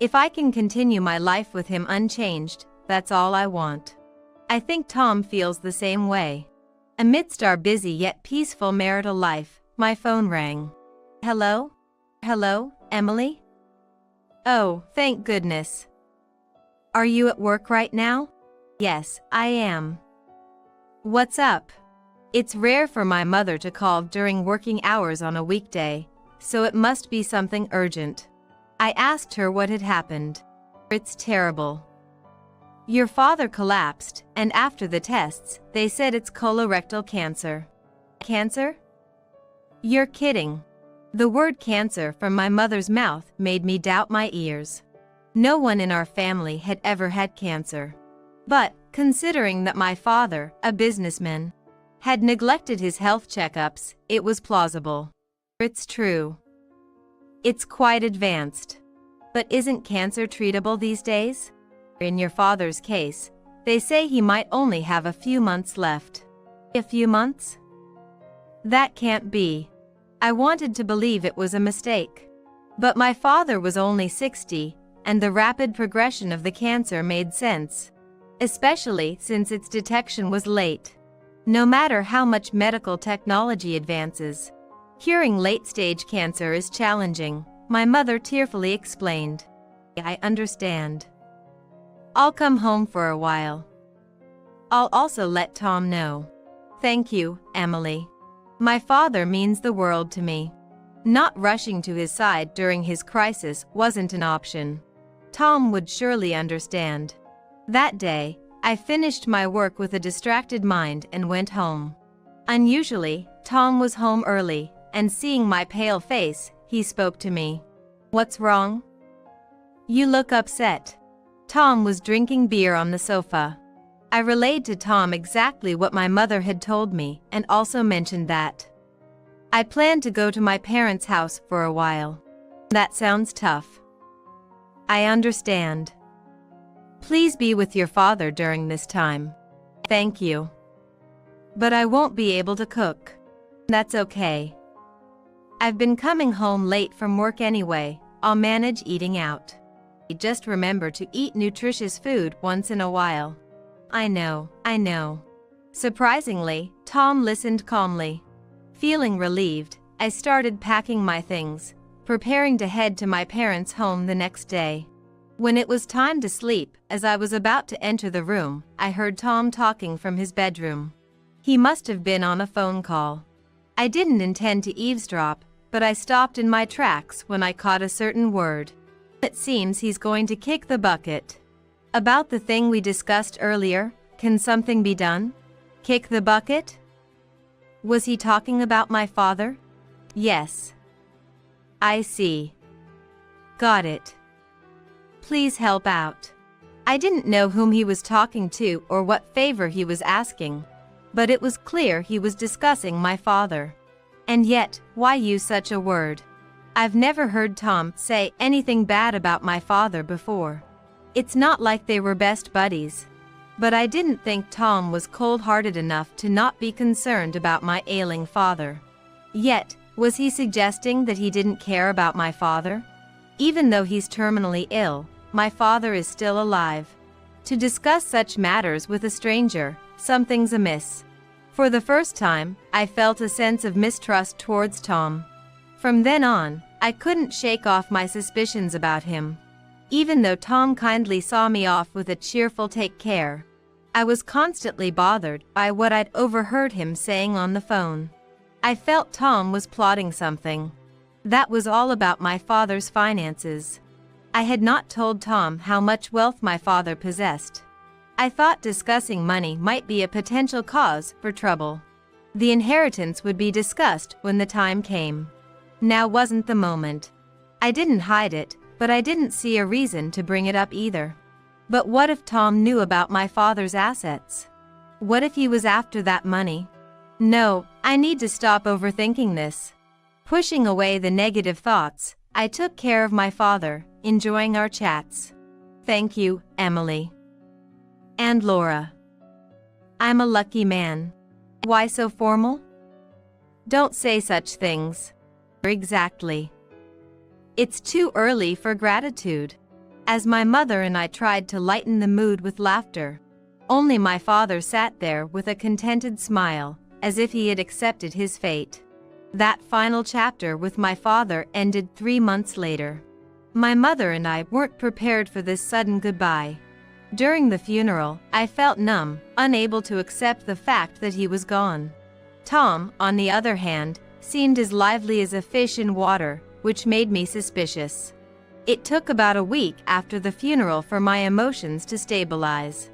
If I can continue my life with him unchanged, that's all I want. I think Tom feels the same way. Amidst our busy yet peaceful marital life, my phone rang. Hello? Hello, Emily? Oh, thank goodness. Are you at work right now? Yes, I am. What's up? It's rare for my mother to call during working hours on a weekday, so it must be something urgent. I asked her what had happened. It's terrible. Your father collapsed, and after the tests, they said it's colorectal cancer. Cancer? You're kidding. The word cancer from my mother's mouth made me doubt my ears. No one in our family had ever had cancer. But, considering that my father, a businessman, had neglected his health checkups, it was plausible. It's true. It's quite advanced. But isn't cancer treatable these days? In your father's case, they say he might only have a few months left. A few months? That can't be. I wanted to believe it was a mistake. But my father was only 60, and the rapid progression of the cancer made sense, especially since its detection was late. No matter how much medical technology advances, curing late-stage cancer is challenging, my mother tearfully explained. I understand. I'll come home for a while. I'll also let Tom know. Thank you, Emily. My father means the world to me. Not rushing to his side during his crisis wasn't an option. Tom would surely understand. That day, I finished my work with a distracted mind and went home. Unusually, Tom was home early, and seeing my pale face, he spoke to me. What's wrong? You look upset. Tom was drinking beer on the sofa. I relayed to Tom exactly what my mother had told me and also mentioned that I planned to go to my parents' house for a while. That sounds tough. I understand. Please be with your father during this time. Thank you. But I won't be able to cook. That's okay. I've been coming home late from work anyway. I'll manage eating out. Just remember to eat nutritious food once in a while. I know. Surprisingly, Tom listened calmly. Feeling relieved, I started packing my things, preparing to head to my parents' home the next day. When it was time to sleep, as I was about to enter the room, I heard Tom talking from his bedroom. He must have been on a phone call. I didn't intend to eavesdrop, but I stopped in my tracks when I caught a certain word. It seems he's going to kick the bucket. About the thing we discussed earlier, can something be done? Kick the bucket? Was he talking about my father? Yes. I see. Got it. Please help out. I didn't know whom he was talking to or what favor he was asking, but it was clear he was discussing my father. And yet, why use such a word? I've never heard Tom say anything bad about my father before. It's not like they were best buddies. But I didn't think Tom was cold-hearted enough to not be concerned about my ailing father. Yet, was he suggesting that he didn't care about my father? Even though he's terminally ill, my father is still alive. To discuss such matters with a stranger, something's amiss. For the first time, I felt a sense of mistrust towards Tom. From then on, I couldn't shake off my suspicions about him. Even though Tom kindly saw me off with a cheerful "take care," I was constantly bothered by what I'd overheard him saying on the phone. I felt Tom was plotting something. That was all about my father's finances. I had not told Tom how much wealth my father possessed. I thought discussing money might be a potential cause for trouble. The inheritance would be discussed when the time came. Now wasn't the moment. I didn't hide it, but I didn't see a reason to bring it up either. But what if Tom knew about my father's assets? What if he was after that money? No, I need to stop overthinking this. Pushing away the negative thoughts, I took care of my father, enjoying our chats. Thank you, Emily. And Laura. I'm a lucky man. Why so formal? Don't say such things. Exactly. It's too early for gratitude. As my mother and I tried to lighten the mood with laughter, only my father sat there with a contented smile, as if he had accepted his fate. That final chapter with my father ended 3 months later. My mother and I weren't prepared for this sudden goodbye. During the funeral, I felt numb, unable to accept the fact that he was gone. Tom, on the other hand, seemed as lively as a fish in water, which made me suspicious. It took about a week after the funeral for my emotions to stabilize.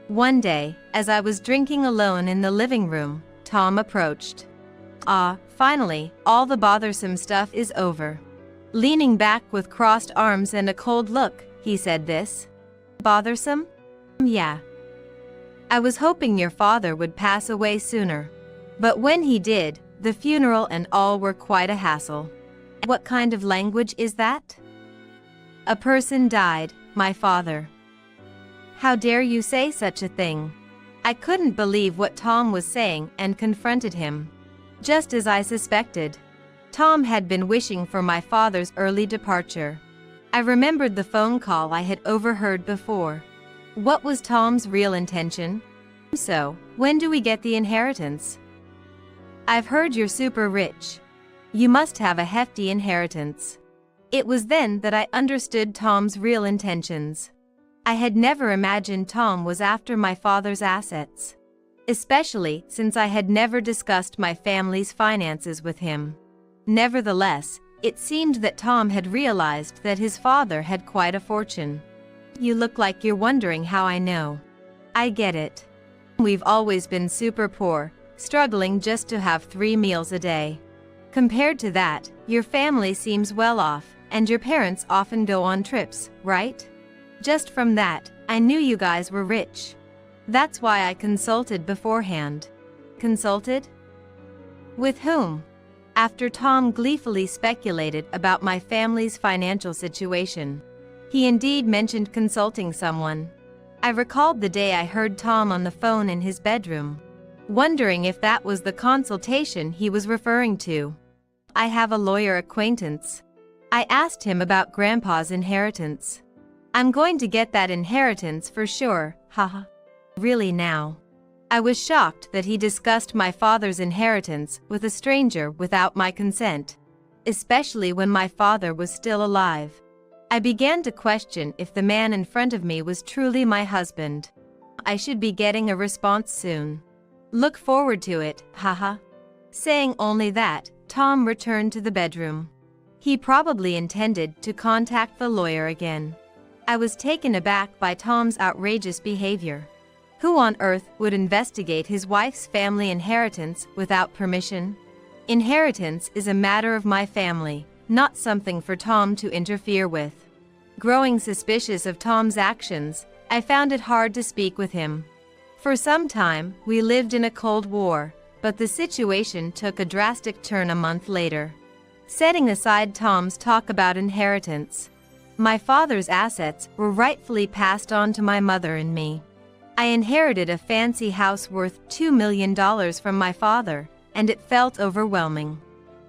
One day, as I was drinking alone in the living room, Tom approached. Finally, all the bothersome stuff is over. Leaning back with crossed arms and a cold look, he said this. Bothersome? Yeah. I was hoping your father would pass away sooner. But when he did, the funeral and all were quite a hassle. What kind of language is that? A person died, my father. How dare you say such a thing? I couldn't believe what Tom was saying and confronted him. Just as I suspected. Tom had been wishing for my father's early departure. I remembered the phone call I had overheard before. What was Tom's real intention? So, when do we get the inheritance? I've heard you're super rich. You must have a hefty inheritance. It was then that I understood Tom's real intentions. I had never imagined Tom was after my father's assets. Especially since I had never discussed my family's finances with him. Nevertheless, it seemed that Tom had realized that his father had quite a fortune. You look like you're wondering how I know. I get it. We've always been super poor, struggling just to have 3 meals a day. Compared to that, your family seems well off, and your parents often go on trips, right? Just from that, I knew you guys were rich. That's why I consulted beforehand. Consulted? With whom? After Tom gleefully speculated about my family's financial situation. He indeed mentioned consulting someone. I recalled the day I heard Tom on the phone in his bedroom, wondering if that was the consultation he was referring to. I have a lawyer acquaintance. I asked him about Grandpa's inheritance. I'm going to get that inheritance for sure, haha. Really now? I was shocked that he discussed my father's inheritance with a stranger without my consent, especially when my father was still alive. I began to question if the man in front of me was truly my husband. I should be getting a response soon. Look forward to it, haha. Saying only that, Tom returned to the bedroom. He probably intended to contact the lawyer again. I was taken aback by Tom's outrageous behavior. Who on earth would investigate his wife's family inheritance without permission? Inheritance is a matter of my family, not something for Tom to interfere with. Growing suspicious of Tom's actions, I found it hard to speak with him. For some time, we lived in a Cold War, but the situation took a drastic turn a month later. Setting aside Tom's talk about inheritance, my father's assets were rightfully passed on to my mother and me. I inherited a fancy house worth $2 million from my father, and it felt overwhelming.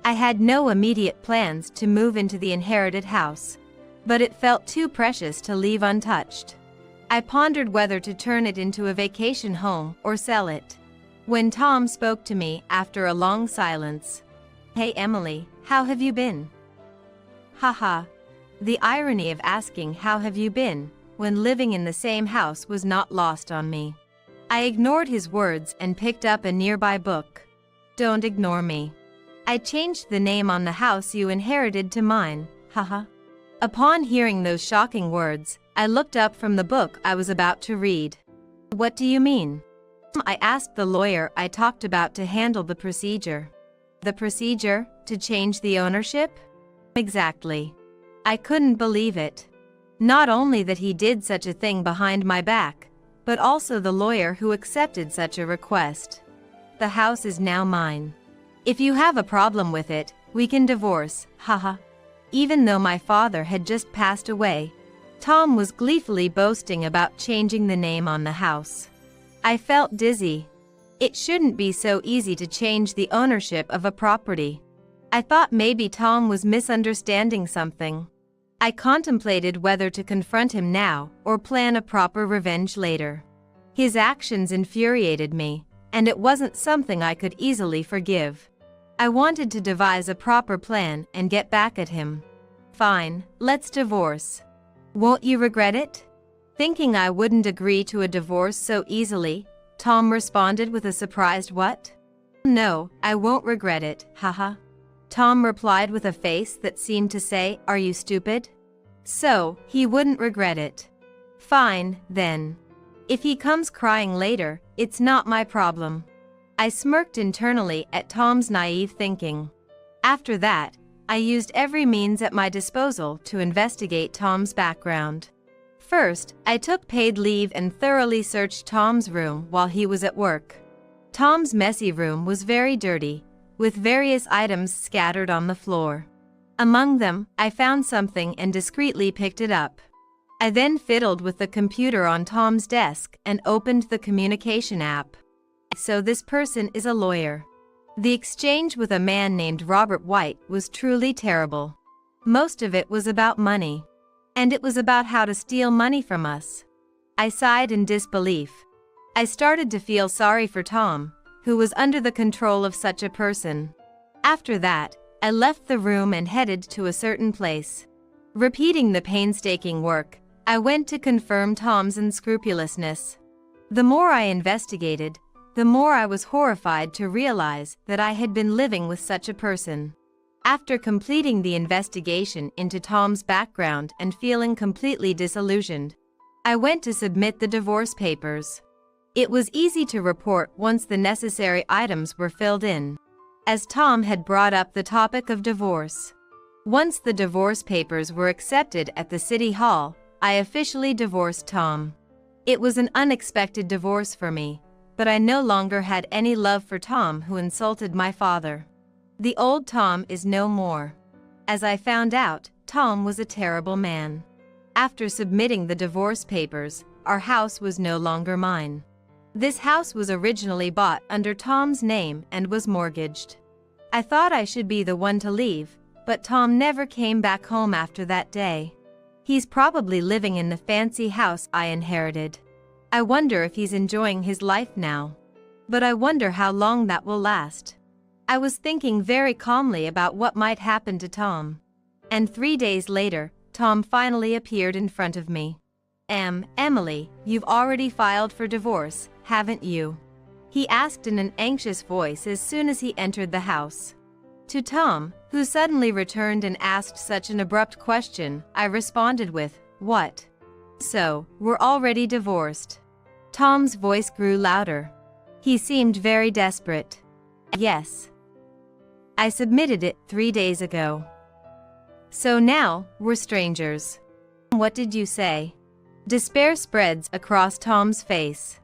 I had no immediate plans to move into the inherited house, but it felt too precious to leave untouched. I pondered whether to turn it into a vacation home or sell it. When Tom spoke to me after a long silence, "Hey Emily, how have you been?" Haha. The irony of asking how have you been when living in the same house was not lost on me. I ignored his words and picked up a nearby book. Don't ignore me. I changed the name on the house you inherited to mine, haha. Upon hearing those shocking words, I looked up from the book I was about to read. What do you mean? I asked the lawyer I talked about to handle the procedure. The procedure to change the ownership? Exactly. I couldn't believe it. Not only that he did such a thing behind my back, but also the lawyer who accepted such a request. The house is now mine. If you have a problem with it, we can divorce, haha. Even though my father had just passed away, Tom was gleefully boasting about changing the name on the house. I felt dizzy. It shouldn't be so easy to change the ownership of a property. I thought maybe Tom was misunderstanding something. I contemplated whether to confront him now or plan a proper revenge later. His actions infuriated me, and it wasn't something I could easily forgive. I wanted to devise a proper plan and get back at him. Fine, let's divorce. Won't you regret it? Thinking I wouldn't agree to a divorce so easily, Tom responded with a surprised what? No, I won't regret it, haha. Tom replied with a face that seemed to say, are you stupid? So, he wouldn't regret it. Fine, then. If he comes crying later, it's not my problem. I smirked internally at Tom's naive thinking. After that, I used every means at my disposal to investigate Tom's background. First, I took paid leave and thoroughly searched Tom's room while he was at work. Tom's messy room was very dirty, with various items scattered on the floor. Among them, I found something and discreetly picked it up. I then fiddled with the computer on Tom's desk and opened the communication app. So this person is a lawyer. The exchange with a man named Robert White was truly terrible. Most of it was about money. And it was about how to steal money from us. I sighed in disbelief. I started to feel sorry for Tom, who was under the control of such a person. After that, I left the room and headed to a certain place. Repeating the painstaking work, I went to confirm Tom's unscrupulousness. The more I investigated, the more I was horrified to realize that I had been living with such a person. After completing the investigation into Tom's background and feeling completely disillusioned, I went to submit the divorce papers. It was easy to report once the necessary items were filled in, as Tom had brought up the topic of divorce. Once the divorce papers were accepted at the city hall, I officially divorced Tom. It was an unexpected divorce for me, but I no longer had any love for Tom who insulted my father. The old Tom is no more. As I found out, Tom was a terrible man. After submitting the divorce papers, our house was no longer mine. This house was originally bought under Tom's name and was mortgaged. I thought I should be the one to leave, but Tom never came back home after that day. He's probably living in the fancy house I inherited. I wonder if he's enjoying his life now. But I wonder how long that will last. I was thinking very calmly about what might happen to Tom. And 3 days later, Tom finally appeared in front of me. Emily, you've already filed for divorce, haven't you? He asked in an anxious voice as soon as he entered the house. To Tom, who suddenly returned and asked such an abrupt question, I responded with, "What? So, we're already divorced?" Tom's voice grew louder. He seemed very desperate. Yes. I submitted it 3 days ago. So now, we're strangers. What did you say? Despair spreads across Tom's face.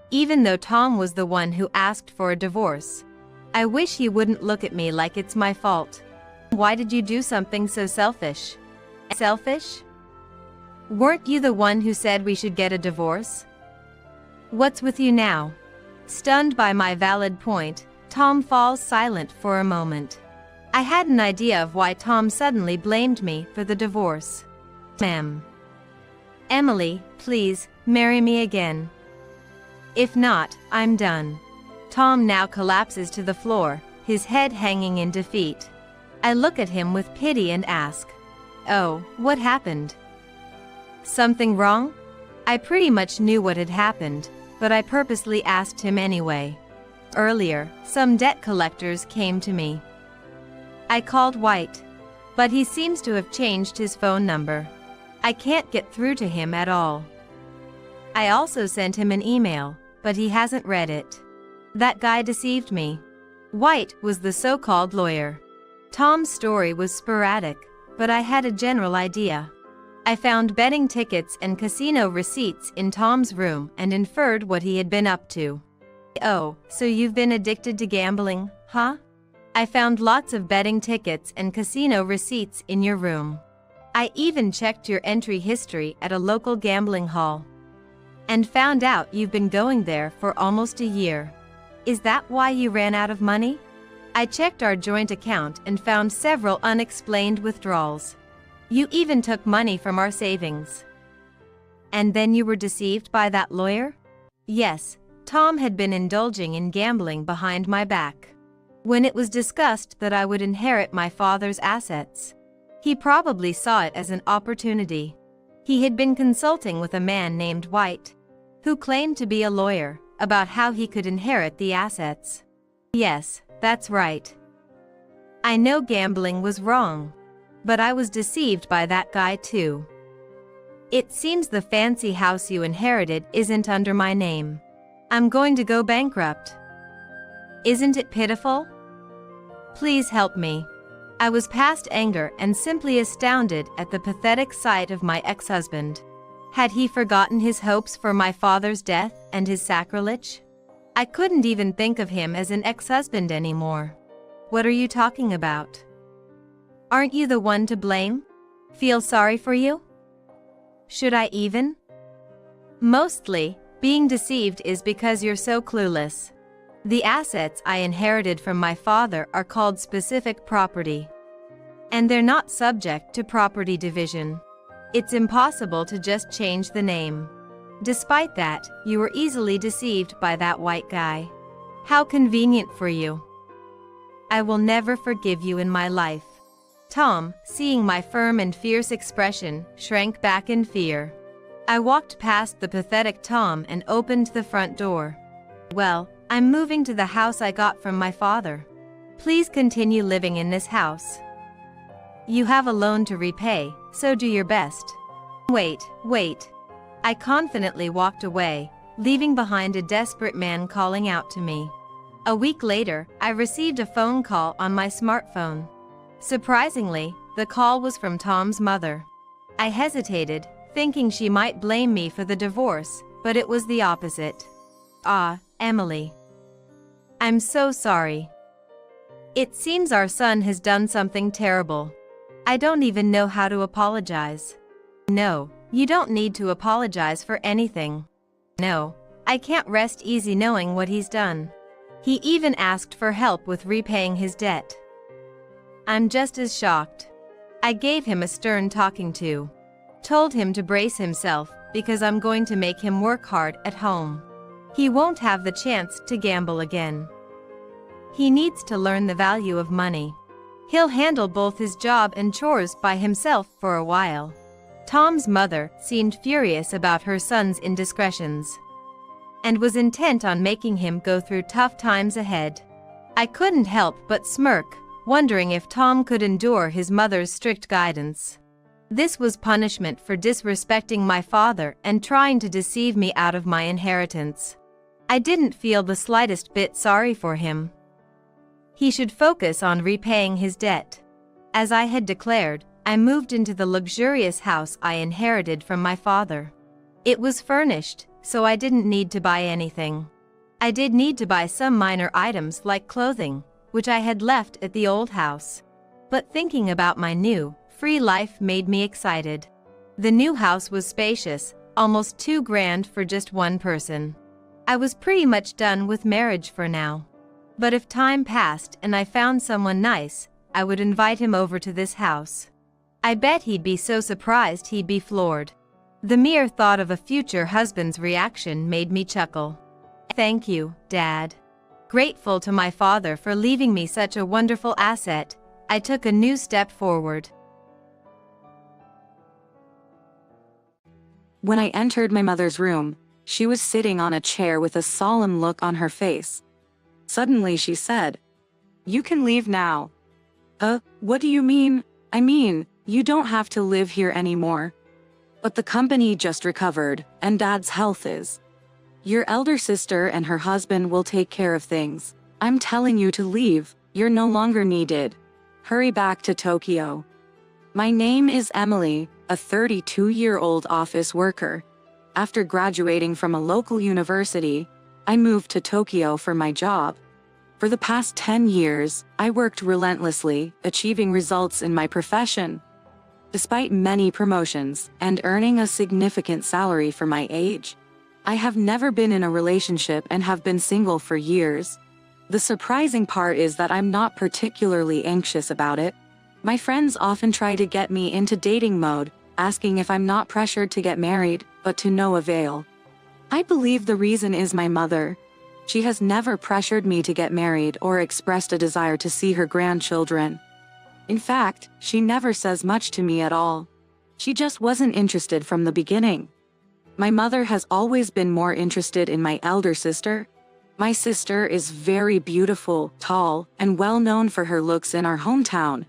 Even though Tom was the one who asked for a divorce, I wish he wouldn't look at me like it's my fault. Why did you do something so selfish? Selfish? Weren't you the one who said we should get a divorce? What's with you now? Stunned by my valid point, Tom falls silent for a moment. I had an idea of why Tom suddenly blamed me for the divorce. Emily, please, marry me again. If not, I'm done. Tom now collapses to the floor, his head hanging in defeat. I look at him with pity and ask, "Oh, what happened? Something wrong?" I pretty much knew what had happened, but I purposely asked him anyway. Earlier, some debt collectors came to me. I called White, but he seems to have changed his phone number. I can't get through to him at all. I also sent him an email, but he hasn't read it. That guy deceived me. White was the so-called lawyer. Tom's story was sporadic, but I had a general idea. I found betting tickets and casino receipts in Tom's room and inferred what he had been up to. Oh, so you've been addicted to gambling, huh? I found lots of betting tickets and casino receipts in your room. I even checked your entry history at a local gambling hall and found out you've been going there for almost a year. Is that why you ran out of money? I checked our joint account and found several unexplained withdrawals. You even took money from our savings. And then you were deceived by that lawyer? Yes, Tom had been indulging in gambling behind my back. When it was discussed that I would inherit my father's assets, he probably saw it as an opportunity. He had been consulting with a man named White, who claimed to be a lawyer, about how he could inherit the assets. Yes, that's right. I know gambling was wrong, but I was deceived by that guy too. It seems the fancy house you inherited isn't under my name. I'm going to go bankrupt. Isn't it pitiful? Please help me. I was past anger and simply astounded at the pathetic sight of my ex-husband. Had he forgotten his hopes for my father's death and his sacrilege? I couldn't even think of him as an ex-husband anymore. What are you talking about? Aren't you the one to blame? Feel sorry for you? Should I even? Mostly, being deceived is because you're so clueless. The assets I inherited from my father are called specific property, and they're not subject to property division. It's impossible to just change the name. Despite that, you were easily deceived by that White guy. How convenient for you. I will never forgive you in my life. Tom, seeing my firm and fierce expression, shrank back in fear. I walked past the pathetic Tom and opened the front door. Well, I'm moving to the house I got from my father. Please continue living in this house. You have a loan to repay, so do your best. Wait. I confidently walked away, leaving behind a desperate man calling out to me. A week later, I received a phone call on my smartphone. Surprisingly, the call was from Tom's mother. I hesitated, thinking she might blame me for the divorce, but it was the opposite. Ah, Emily. I'm so sorry. It seems our son has done something terrible. I don't even know how to apologize. No, you don't need to apologize for anything. No, I can't rest easy knowing what he's done. He even asked for help with repaying his debt. I'm just as shocked. I gave him a stern talking to. Told him to brace himself, because I'm going to make him work hard at home. He won't have the chance to gamble again. He needs to learn the value of money. He'll handle both his job and chores by himself for a while. Tom's mother seemed furious about her son's indiscretions and was intent on making him go through tough times ahead. I couldn't help but smirk, wondering if Tom could endure his mother's strict guidance. This was punishment for disrespecting my father and trying to deceive me out of my inheritance. I didn't feel the slightest bit sorry for him. He should focus on repaying his debt. As I had declared, I moved into the luxurious house I inherited from my father. It was furnished, so I didn't need to buy anything. I did need to buy some minor items like clothing, which I had left at the old house. But thinking about my new, free life made me excited. The new house was spacious, almost $2,000 for just one person. I was pretty much done with marriage for now. But if time passed and I found someone nice, I would invite him over to this house. I bet he'd be so surprised he'd be floored. The mere thought of a future husband's reaction made me chuckle. Thank you, Dad. Grateful to my father for leaving me such a wonderful asset, I took a new step forward. When I entered my mother's room, She was sitting on a chair with a solemn look on her face. Suddenly she said, "You can leave now." What do you mean? I mean, you don't have to live here anymore. But the company just recovered, and Dad's health is. Your elder sister and her husband will take care of things. I'm telling you to leave, you're no longer needed. Hurry back to Tokyo. My name is Emily, a 32-year-old office worker. After graduating from a local university, I moved to Tokyo for my job. For the past 10 years, I worked relentlessly, achieving results in my profession. Despite many promotions and earning a significant salary for my age, I have never been in a relationship and have been single for years. The surprising part is that I'm not particularly anxious about it. My friends often try to get me into dating mode, asking if I'm not pressured to get married, but to no avail. I believe the reason is my mother. She has never pressured me to get married or expressed a desire to see her grandchildren. In fact, she never says much to me at all. She just wasn't interested from the beginning. My mother has always been more interested in my elder sister. My sister is very beautiful, tall, and well known for her looks in our hometown.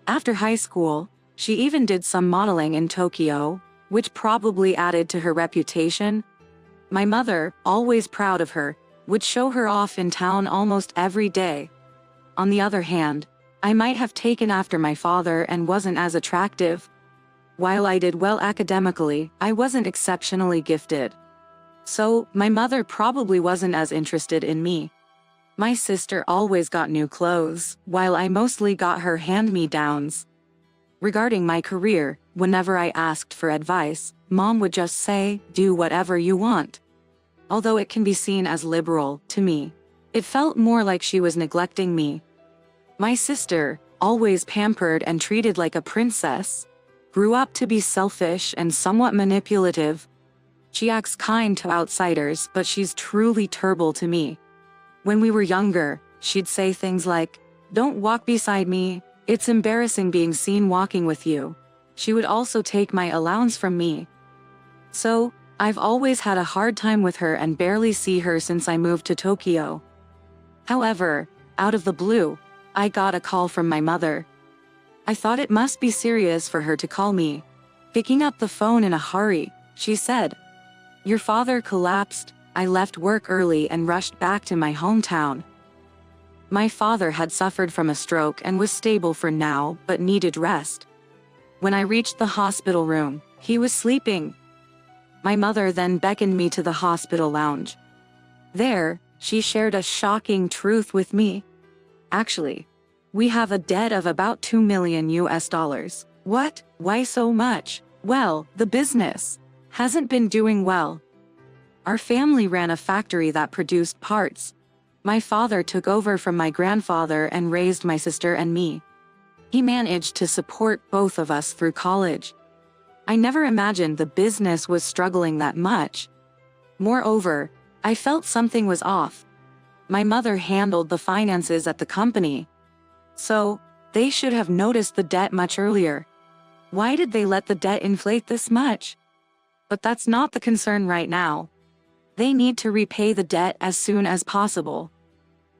After high school, she even did some modeling in Tokyo, which probably added to her reputation. My mother, always proud of her, would show her off in town almost every day. On the other hand, I might have taken after my father and wasn't as attractive. While I did well academically, I wasn't exceptionally gifted. So, my mother probably wasn't as interested in me. My sister always got new clothes, while I mostly got her hand-me-downs. Regarding my career, whenever I asked for advice, Mom would just say, "Do whatever you want." Although it can be seen as liberal, to me, it felt more like she was neglecting me. My sister, always pampered and treated like a princess, grew up to be selfish and somewhat manipulative. She acts kind to outsiders, but she's truly terrible to me. When we were younger, she'd say things like, "Don't walk beside me, it's embarrassing being seen walking with you." She would also take my allowance from me. So, I've always had a hard time with her and barely see her since I moved to Tokyo. However, out of the blue, I got a call from my mother. I thought it must be serious for her to call me. Picking up the phone in a hurry, she said, "Your father collapsed." I left work early and rushed back to my hometown. My father had suffered from a stroke and was stable for now, but needed rest. When I reached the hospital room, he was sleeping. My mother then beckoned me to the hospital lounge. There, she shared a shocking truth with me. "Actually, we have a debt of about $2 million US. What? Why so much? Well, the business hasn't been doing well. Our family ran a factory that produced parts. My father took over from my grandfather and raised my sister and me. He managed to support both of us through college. I never imagined the business was struggling that much. Moreover, I felt something was off. My mother handled the finances at the company. So, they should have noticed the debt much earlier. Why did they let the debt inflate this much? But that's not the concern right now. They need to repay the debt as soon as possible."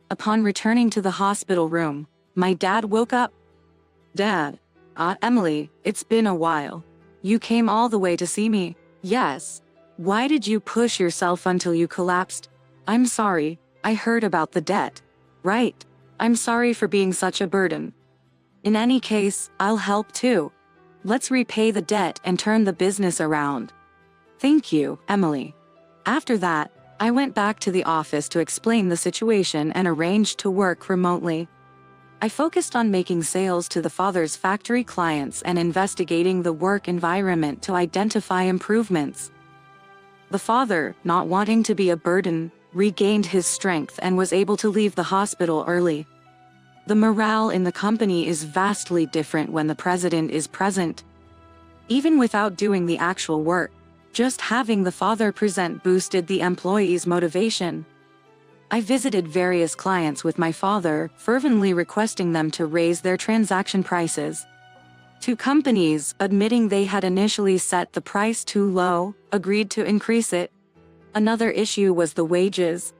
Upon returning to the hospital room, my dad woke up. "Dad, Emily, it's been a while. You came all the way to see me." "Yes. Why did you push yourself until you collapsed?" "I'm sorry, I heard about the debt." "Right. I'm sorry for being such a burden. In any case, I'll help too. Let's repay the debt and turn the business around." "Thank you, Emily." After that, I went back to the office to explain the situation and arranged to work remotely. I focused on making sales to the father's factory clients and investigating the work environment to identify improvements. The father, not wanting to be a burden, regained his strength and was able to leave the hospital early. The morale in the company is vastly different when the president is present. Even without doing the actual work, just having the father present boosted the employees' motivation. I visited various clients with my father, fervently requesting them to raise their transaction prices. Two companies, admitting they had initially set the price too low, agreed to increase it. Another issue was the wages.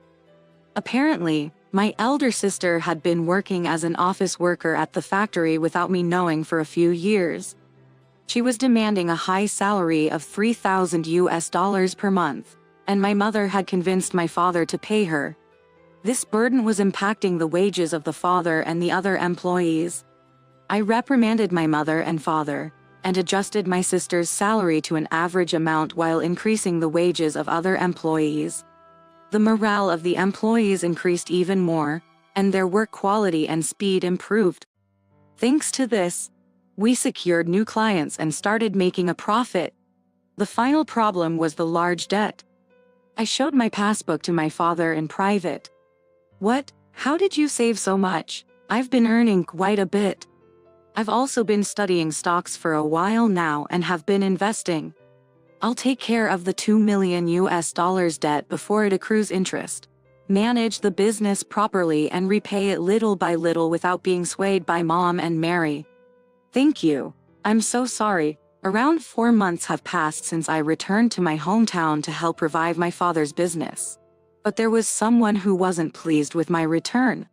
Apparently, my elder sister had been working as an office worker at the factory without me knowing for a few years. She was demanding a high salary of $3,000 per month, and my mother had convinced my father to pay her. This burden was impacting the wages of the father and the other employees. I reprimanded my mother and father, and adjusted my sister's salary to an average amount while increasing the wages of other employees. The morale of the employees increased even more, and their work quality and speed improved. Thanks to this, we secured new clients and started making a profit. The final problem was the large debt. I showed my passbook to my father in private. "What? How did you save so much? I've been earning quite a bit. I've also been studying stocks for a while now and have been investing. I'll take care of the $2 million debt before it accrues interest. Manage the business properly and repay it little by little without being swayed by Mom and Mary. Thank you. I'm so sorry. Around 4 months have passed since I returned to my hometown to help revive my father's business. But there was someone who wasn't pleased with my return.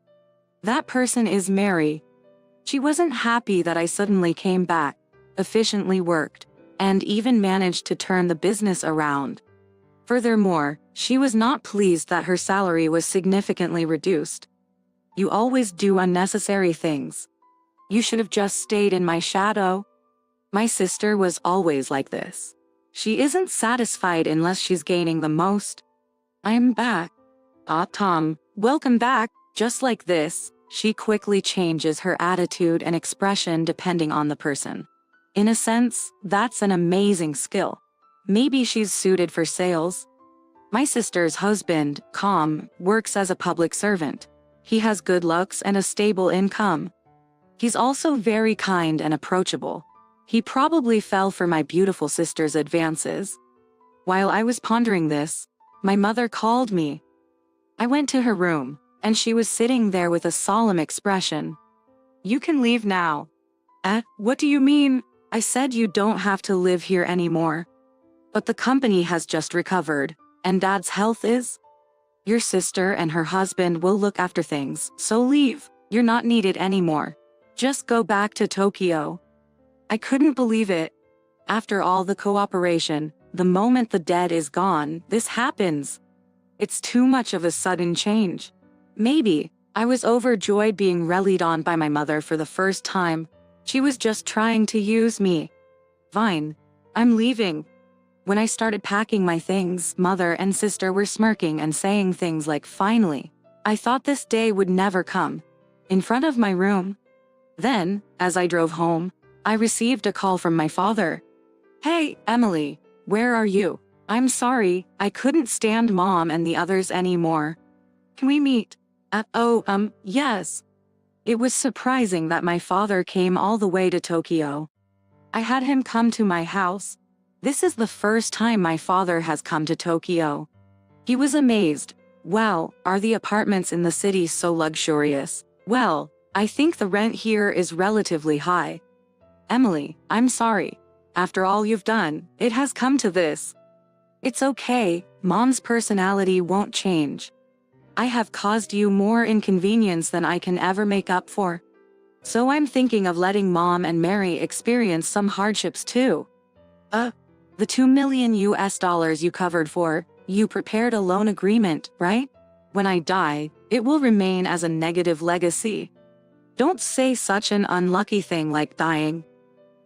That person is Mary. She wasn't happy that I suddenly came back, efficiently worked, and even managed to turn the business around. Furthermore, she was not pleased that her salary was significantly reduced. You always do unnecessary things. You should have just stayed in my shadow. My sister was always like this. She isn't satisfied unless she's gaining the most. I'm back. Ah, Tom, welcome back. Just like this, she quickly changes her attitude and expression depending on the person. In a sense, that's an amazing skill. Maybe she's suited for sales. My sister's husband, Tom, works as a public servant. He has good looks and a stable income. He's also very kind and approachable. He probably fell for my beautiful sister's advances. While I was pondering this, my mother called me. I went to her room, and she was sitting there with a solemn expression. "You can leave now." What do you mean? I said you don't have to live here anymore. But the company has just recovered, and Dad's health is? Your sister and her husband will look after things, so leave. You're not needed anymore. Just go back to Tokyo. I couldn't believe it. After all the cooperation, the moment the debt is gone, this happens. It's too much of a sudden change. Maybe I was overjoyed being relied on by my mother for the first time. She was just trying to use me. Fine. I'm leaving. When I started packing my things, Mother and sister were smirking and saying things like, "Finally." I thought this day would never come. In front of my room. Then, as I drove home, I received a call from my father. "Hey, Emily, where are you? I'm sorry, I couldn't stand Mom and the others anymore. Can we meet?" Yes. It was surprising that my father came all the way to Tokyo. I had him come to my house. This is the first time my father has come to Tokyo. He was amazed. "Wow, are the apartments in the city so luxurious?" "Well, I think the rent here is relatively high." "Emily, I'm sorry. After all you've done, it has come to this." "It's okay, Mom's personality won't change. I have caused you more inconvenience than I can ever make up for. So I'm thinking of letting Mom and Mary experience some hardships too." The $2 million you covered for, you prepared a loan agreement, right? When I die, it will remain as a negative legacy. Don't say such an unlucky thing like dying.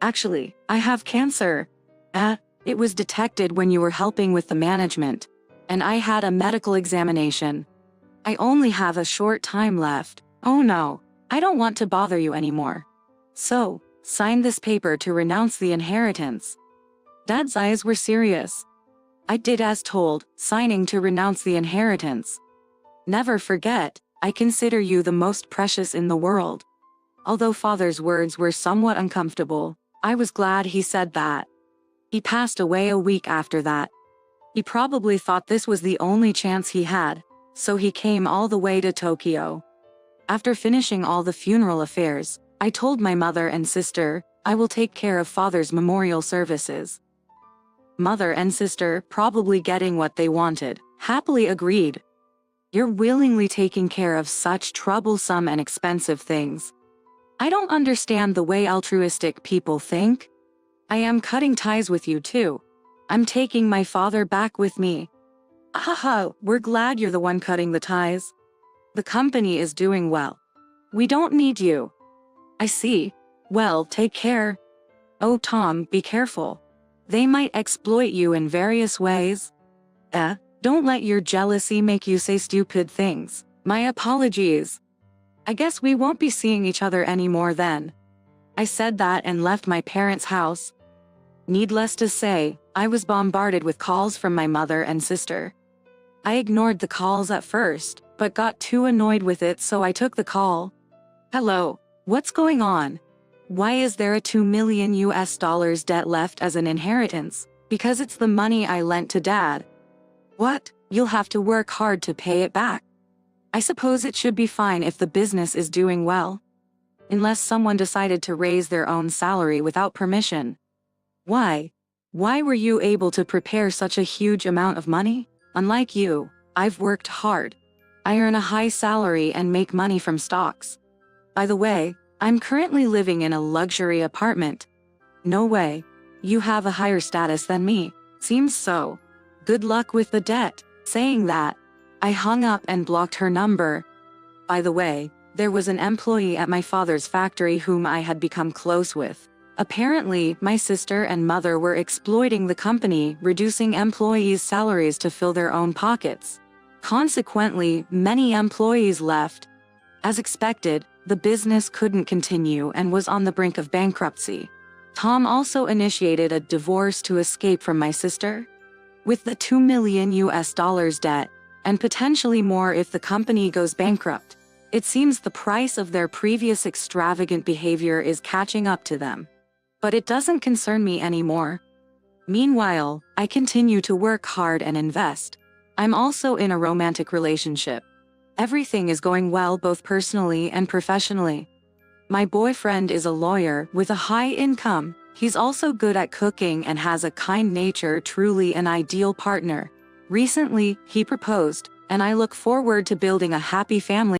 Actually, I have cancer. It was detected when you were helping with the management, and I had a medical examination. I only have a short time left. Oh no, I don't want to bother you anymore. So, sign this paper to renounce the inheritance. Dad's eyes were serious. I did as told, signing to renounce the inheritance. Never forget, I consider you the most precious in the world. Although Father's words were somewhat uncomfortable, I was glad he said that. He passed away a week after that. He probably thought this was the only chance he had, so he came all the way to Tokyo. After finishing all the funeral affairs, I told my mother and sister, I will take care of Father's memorial services. Mother and sister, probably getting what they wanted, happily agreed. You're willingly taking care of such troublesome and expensive things. I don't understand the way altruistic people think. I am cutting ties with you too. I'm taking my father back with me. Haha, we're glad you're the one cutting the ties. The company is doing well. We don't need you. I see. Well, take care. Oh, Tom, be careful. They might exploit you in various ways. Don't let your jealousy make you say stupid things. My apologies. I guess we won't be seeing each other anymore then. I said that and left my parents' house. Needless to say, I was bombarded with calls from my mother and sister. I ignored the calls at first, but got too annoyed with it, so I took the call. Hello, what's going on? Why is there a $2 million debt left as an inheritance? Because it's the money I lent to Dad. What? You'll have to work hard to pay it back. I suppose it should be fine if the business is doing well. Unless someone decided to raise their own salary without permission. Why? Why were you able to prepare such a huge amount of money? Unlike you, I've worked hard. I earn a high salary and make money from stocks. By the way, I'm currently living in a luxury apartment. No way. You have a higher status than me. Seems so. Good luck with the debt. Saying that, I hung up and blocked her number. By the way, there was an employee at my father's factory whom I had become close with. Apparently, my sister and mother were exploiting the company, reducing employees' salaries to fill their own pockets. Consequently, many employees left. As expected, the business couldn't continue and was on the brink of bankruptcy. Tom also initiated a divorce to escape from my sister. With the $2 million debt, and potentially more if the company goes bankrupt, it seems the price of their previous extravagant behavior is catching up to them. But it doesn't concern me anymore. Meanwhile, I continue to work hard and invest. I'm also in a romantic relationship. Everything is going well both personally and professionally. My boyfriend is a lawyer with a high income. He's also good at cooking and has a kind nature, truly an ideal partner. Recently, he proposed, and I look forward to building a happy family.